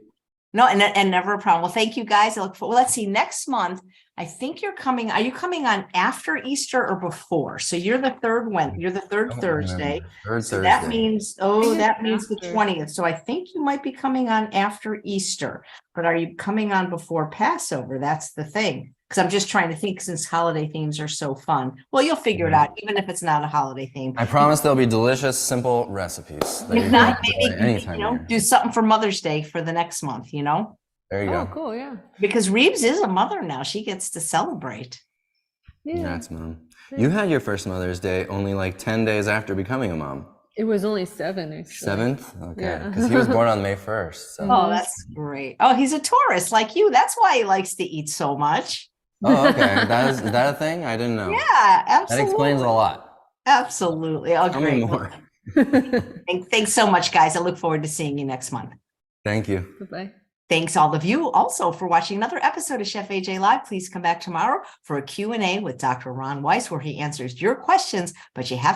No, and never a problem. Well, thank you guys. I look for, well, let's see, next month, I think you're coming, are you coming on after Easter or before? So you're the third Thursday. Third So Thursday. that means, that means the after. 20th. So I think you might be coming on after Easter, but are you coming on before Passover? That's the thing. Because I'm just trying to think, since holiday themes are so fun. Well, you'll figure it out, even if it's not a holiday theme. I promise there'll be delicious, simple recipes. That If you not, can enjoy maybe, anytime. do something for Mother's Day for the next month, There you Oh, go. cool. Yeah. Because Reebs is a mother now. She gets to celebrate. Yeah. Congrats, Mom. You had your first Mother's Day only like 10 days after becoming a mom. It was only 7, actually. 7th? Okay. Yeah. Because he was born on May 1st. So. Oh, that's great. Oh, he's a Taurus like you. That's why he likes to eat so much. Oh, okay. Is that a thing? I didn't know. Yeah, absolutely. That explains a lot. Absolutely. Oh, Tell me great. more. Thanks so much, guys. I look forward to seeing you next month. Thank you. Bye-bye. Thanks all of you also for watching another episode of Chef AJ Live. Please come back tomorrow for a Q&A with Dr. Ron Weiss, where he answers your questions, but you have